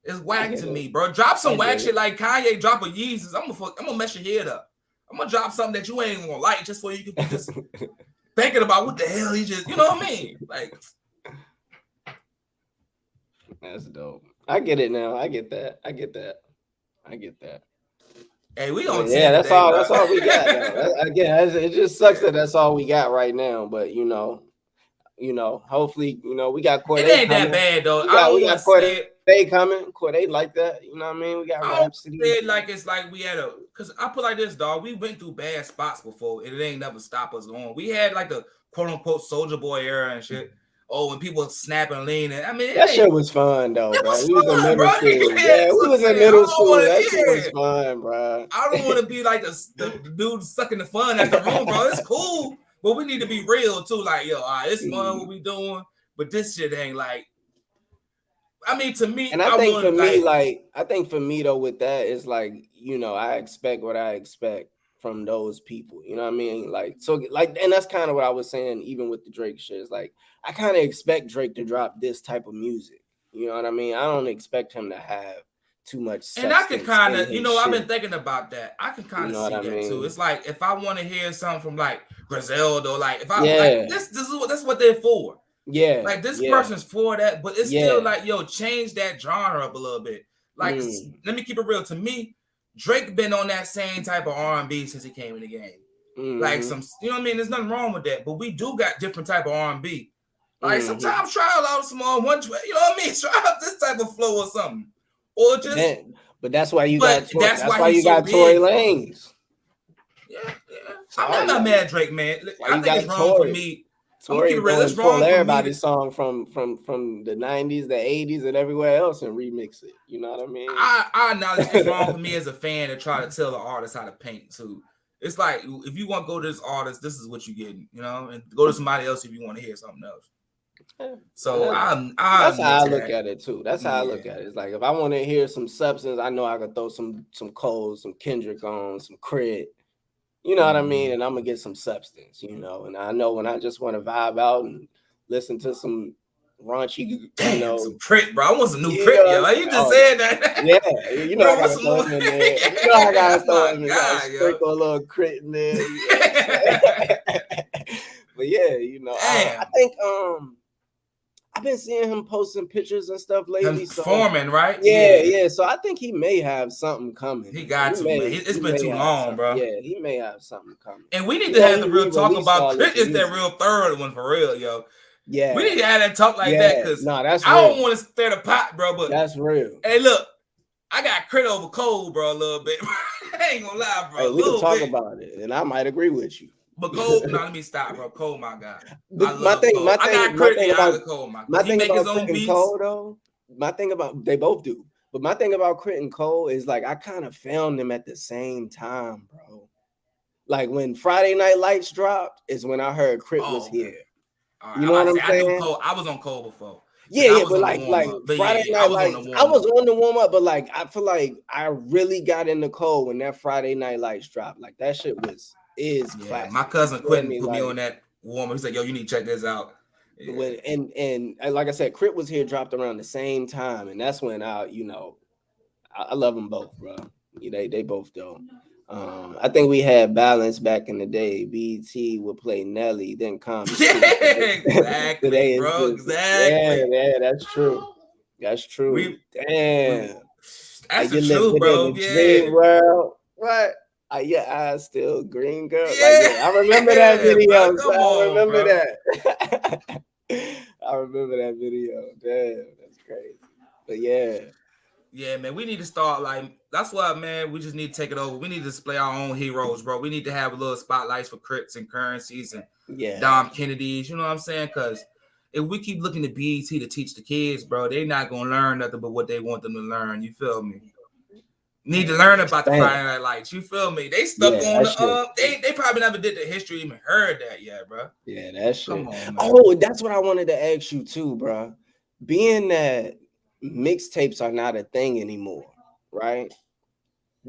It's whack to me, bro. Drop some whack shit like Kanye drop a Yeezus. I'm gonna mess your head up. I'm gonna drop something that you ain't even gonna like just so you can be just thinking about what the hell he just, you know what I mean? Like, that's dope. I get it now. I get that. Hey, we on that's all. That's all we got. Again, it just sucks that that's all we got right now. But you know, hopefully, we got Corday. It ain't that bad though. We got Corday coming. Corday like that. You know what I mean? We got Rhapsody. Like it's like we had because I put like this, dog. We went through bad spots before, and it ain't never stopped us going. We had like the quote unquote Soldier Boy era and shit. Oh, when people snapping, leaning. I mean, that shit was fun though, bro. We was in middle school. Yeah, we was in middle school. That shit was fun, bro. I don't want to be like the dude sucking the fun at the room, bro. It's cool, but we need to be real too. Like, yo, it's fun what we doing, but this shit ain't like. I mean, to me, and I think for me though, with that, it's like, I expect what I expect from those people. You know what I mean? Like, so like, and that's kind of what I was saying, even with the Drake shit. It's like, I kind of expect Drake to drop this type of music. You know what I mean? I don't expect him to have too much. And I can kind of, I've been thinking about that. I can kind of see that too. It's like, if I want to hear something from like Griselda, like if I like this is what they're for. Yeah, like this person's for that, but it's still like, yo, change that genre up a little bit. Like, let me keep it real. To me, Drake been on that same type of R&B since he came in the game. Like some, you know what I mean? There's nothing wrong with that, but we do got different type of R&B. Like sometimes try out some on one, you know what I mean? Try out this type of flow or something, or just. But that's why you got. That's why you got Tory Lanez. Yeah. I'm not mad at Drake, man. I think it's wrong for me. Tory pull everybody's song from the 90s, the 80s, and everywhere else and remix it. You know what I mean? I acknowledge it's wrong for me as a fan to try to tell the artist how to paint too. It's like, if you want to go to this artist, this is what you're getting, and go to somebody else if you want to hear something else. So that's how I look at it too. That's how I look at it. It's like, if I want to hear some substance, I know I can throw some Cole, some Kendrick on, some Crit. You know what I mean? And I'm gonna get some substance, and I know when I just want to vibe out and listen to some raunchy, some Crit, bro. I want some new Crit, yo. You just said that. Yeah, I gotta throw him in there. I gotta throw him in there. Sprinkle a little Crit in there. But yeah, I I've been seeing him posting pictures and stuff Him lately. So performing, right? yeah. So I think he may have something coming. He got to, man. It's been too long, bro. Yeah, he may have something coming. And we need to have the real talk about Crit is that music. real third one for real, yo. Yeah. We need to have that talk like that because that's I don't want to stir the pot, bro. But that's real. Hey, look, I got Crit over Cole, bro, a little bit. I ain't gonna lie, bro. Hey, we can talk about it, and I might agree with you. But Cole, no, let me stop, bro. Cole, my guy. My thing about Crit and Cole, though. My thing about they both do, but my thing about Crit and Cole is like I kind of found them at the same time, bro. Like when Friday Night Lights dropped is when I heard Crit was here. Right. You know what I'm saying? I was on Cole before. But Friday Night Lights, I was on the warm up, but like I feel like I really got into Cole when that Friday Night Lights dropped. Like that shit is classic. My cousin Quentin put me on that warm up. He said, "Yo, you need to check this out." Yeah. And like I said, Crit was here, dropped around the same time, and that's when I love them both, bro. They both do. I think we had balance back in the day. BET would play Nelly, then come. Exactly, bro. Exactly. Yeah, that's true. That's true. Damn. That's the truth, bro. Dream world. What? Your eyes still green, girl. I remember that video. I remember that. I remember that video. Damn, that's crazy. But yeah, man, we need to start that's why, man, we just need to take it over. We need to display our own heroes, bro. We need to have a little spotlights for Crits and Currencies and Dom Kennedys. You know what I'm saying? Because if we keep looking to BET to teach the kids, bro, they're not gonna learn nothing but what they want them to learn. You feel me? Need to learn about the Friday Night Lights. You feel me? They stuck on the they probably never did the history, even heard that yet, bro. Yeah, that shit. Come on, man. Oh, that's what I wanted to ask you too, bro. Being that mixtapes are not a thing anymore, right?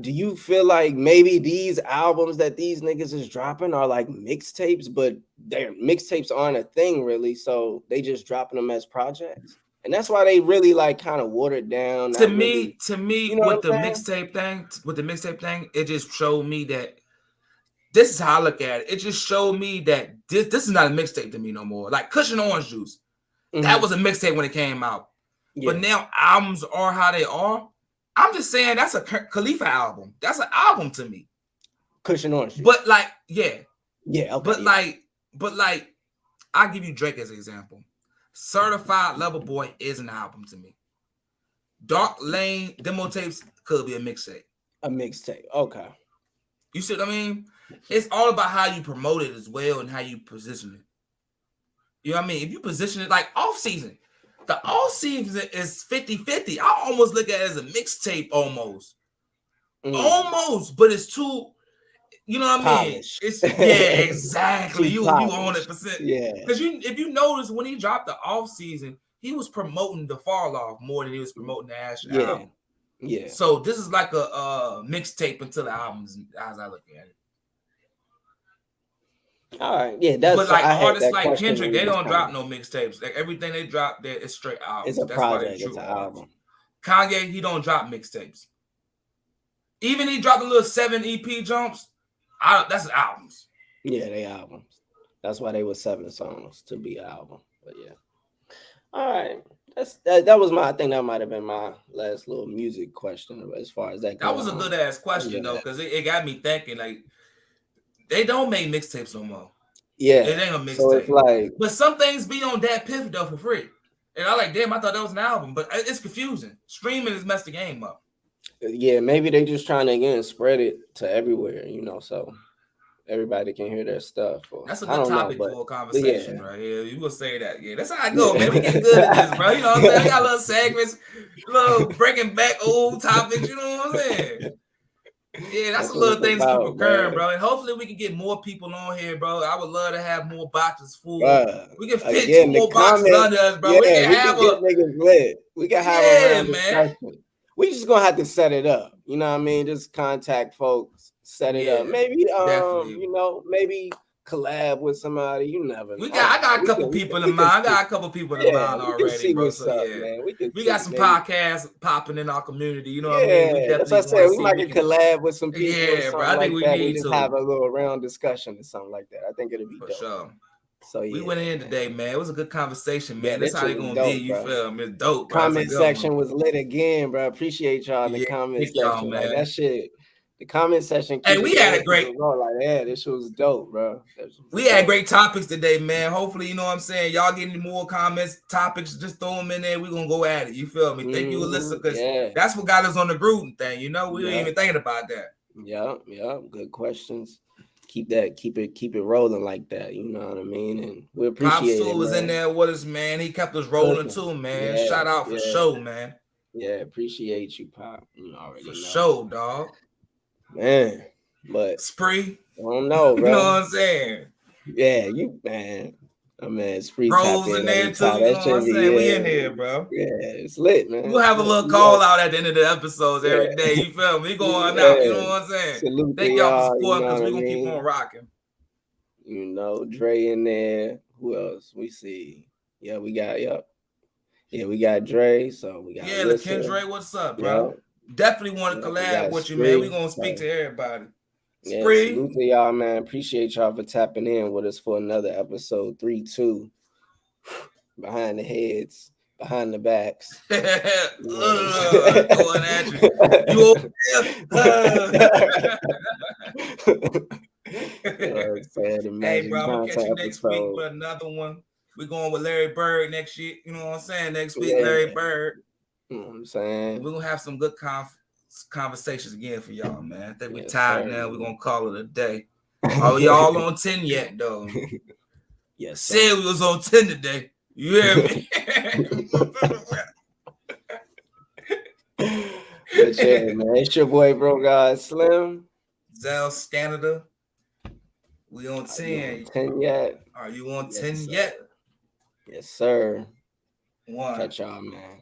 Do you feel like maybe these albums that these niggas is dropping are like mixtapes, but their mixtapes aren't a thing really, so they just dropping them as projects? And that's why they really like kind of watered down. To me, with the mixtape thing, it just showed me that this is how I look at it. It just showed me that this is not a mixtape to me no more. Like Cushion Orange Juice, that was a mixtape when it came out. Yeah. But now albums are how they are. I'm just saying that's a Khalifa album. That's an album to me. Cushion Orange Juice. But like, okay, but I'll give you Drake as an example. Certified Lover Boy is an album to me. Dark Lane demo tapes could be a mixtape. A mixtape, okay. You see what I mean? It's all about how you promote it as well and how you position it. You know what I mean? If you position it like off season, the off season is 50-50. I almost look at it as a mixtape almost. Almost, but it's too. You know what I mean? It's exactly. you 100%. Yeah. Because if you notice when he dropped the off season, he was promoting the fall off more than he was promoting the actual album. Yeah. So this is like a mixtape until the albums, as I look at it. All right. Yeah, that's. But like artists like Kendrick, they don't drop no mixtapes. Like everything they drop, there is straight albums. It's a project. It's an album. Kanye, he don't drop mixtapes. Even he dropped a little 7 EP jumps. That's albums. Yeah, they albums. That's why they were 7 songs to be an album. But yeah. All right. That was I think that might have been my last little music question as far as that goes. That was a good ass question though, because it got me thinking like they don't make mixtapes no more. Yeah. It ain't a mixtape. So it's like, but some things be on that Piff though for free. And I damn, I thought that was an album, but it's confusing. Streaming has messed the game up. Yeah, maybe they just trying to again spread it to everywhere, so everybody can hear their stuff. That's a good topic for a conversation, right here. You will say that. Yeah, that's how I go, man. We get good at this, bro. You know what I'm saying? We got little segments, little breaking back old topics, you know what I'm saying? Yeah, that's a little things keep occurring, bro. And hopefully we can get more people on here, bro. I would love to have more boxes full. We can fit 2 more boxes under us, bro. Yeah, we can have niggas lit. We can have a man. We just gonna have to set it up. You know what I mean? Just contact folks, set it up. Maybe maybe collab with somebody. You never know. I got a couple people in mind. I got a couple people in mind already, bro. So man. We got some podcasts popping in our community. You know what I mean? That's what I said. We might collab with some people. Yeah, bro. I think we need to have a little round discussion or something like that. I think it'll be dope. Sure. So We yeah, went in today, man. It was a good conversation, man. yeah, That's that how shit they was gonna be. dope, You bro. feel me? It's dope, bro. That's a Comment good one. section was lit again, bro. Appreciate y'all in the Yeah, comment thank y'all, section. Like man. that shit. The comment section Hey, keep we it had going. a great. Like, yeah, this shit was dope, bro. We had great topics today, man. Hopefully, you know what I'm saying. Y'all getting more comments, topics, just throw them in there. We're gonna go at it. You feel me? Thank you, Alyssa, because that's what got us on the Gruden thing. You know, we ain't even thinking about that. Yeah. Good questions. Keep it rolling like that. You know what I mean? And we appreciate Pops it. was in there with us, man. He kept us rolling too, man. Shout out for show, man. Yeah, appreciate you, Pop. You already know. Show, dog. Man, but Spree. I don't know, bro. You know what I'm saying? Yeah, man. I mean, Spree Bros in there too. You know what I'm saying? We in here, bro. Yeah, it's lit, man. We'll have a little call out at the end of the episodes every day. You feel me? We going out. You know what I'm saying? Salute Thank y'all for you supporting know because we're what I gonna keep mean? on rocking. You know, Dre in there. Who else? We see. Yeah, we got we got Dre. So we got Alyssa. Dre, what's up, bro? Definitely want to collab with you, man. We're gonna speak to everybody. Spree. Salute to y'all, man. Appreciate y'all for tapping in with us for another episode 32. Behind the heads, behind the backs. Going at you. You over there? Hey, bro, I'm gonna catch you next week with another one. We're going with Larry Bird next year. You know what I'm saying? Next week, Larry Bird. You know what I'm saying? We're gonna have some good conversations again for y'all, man. I think we're tired now. We're gonna call it a day. Are y'all on 10 yet, though? Yes. Said we was on 10 today. You hear me? But yeah, man, it's your boy BroGod Slim Zel Scanada. We on 10. 10 yet? Are you on 10 yet? Yes, sir. One. Catch y'all, man.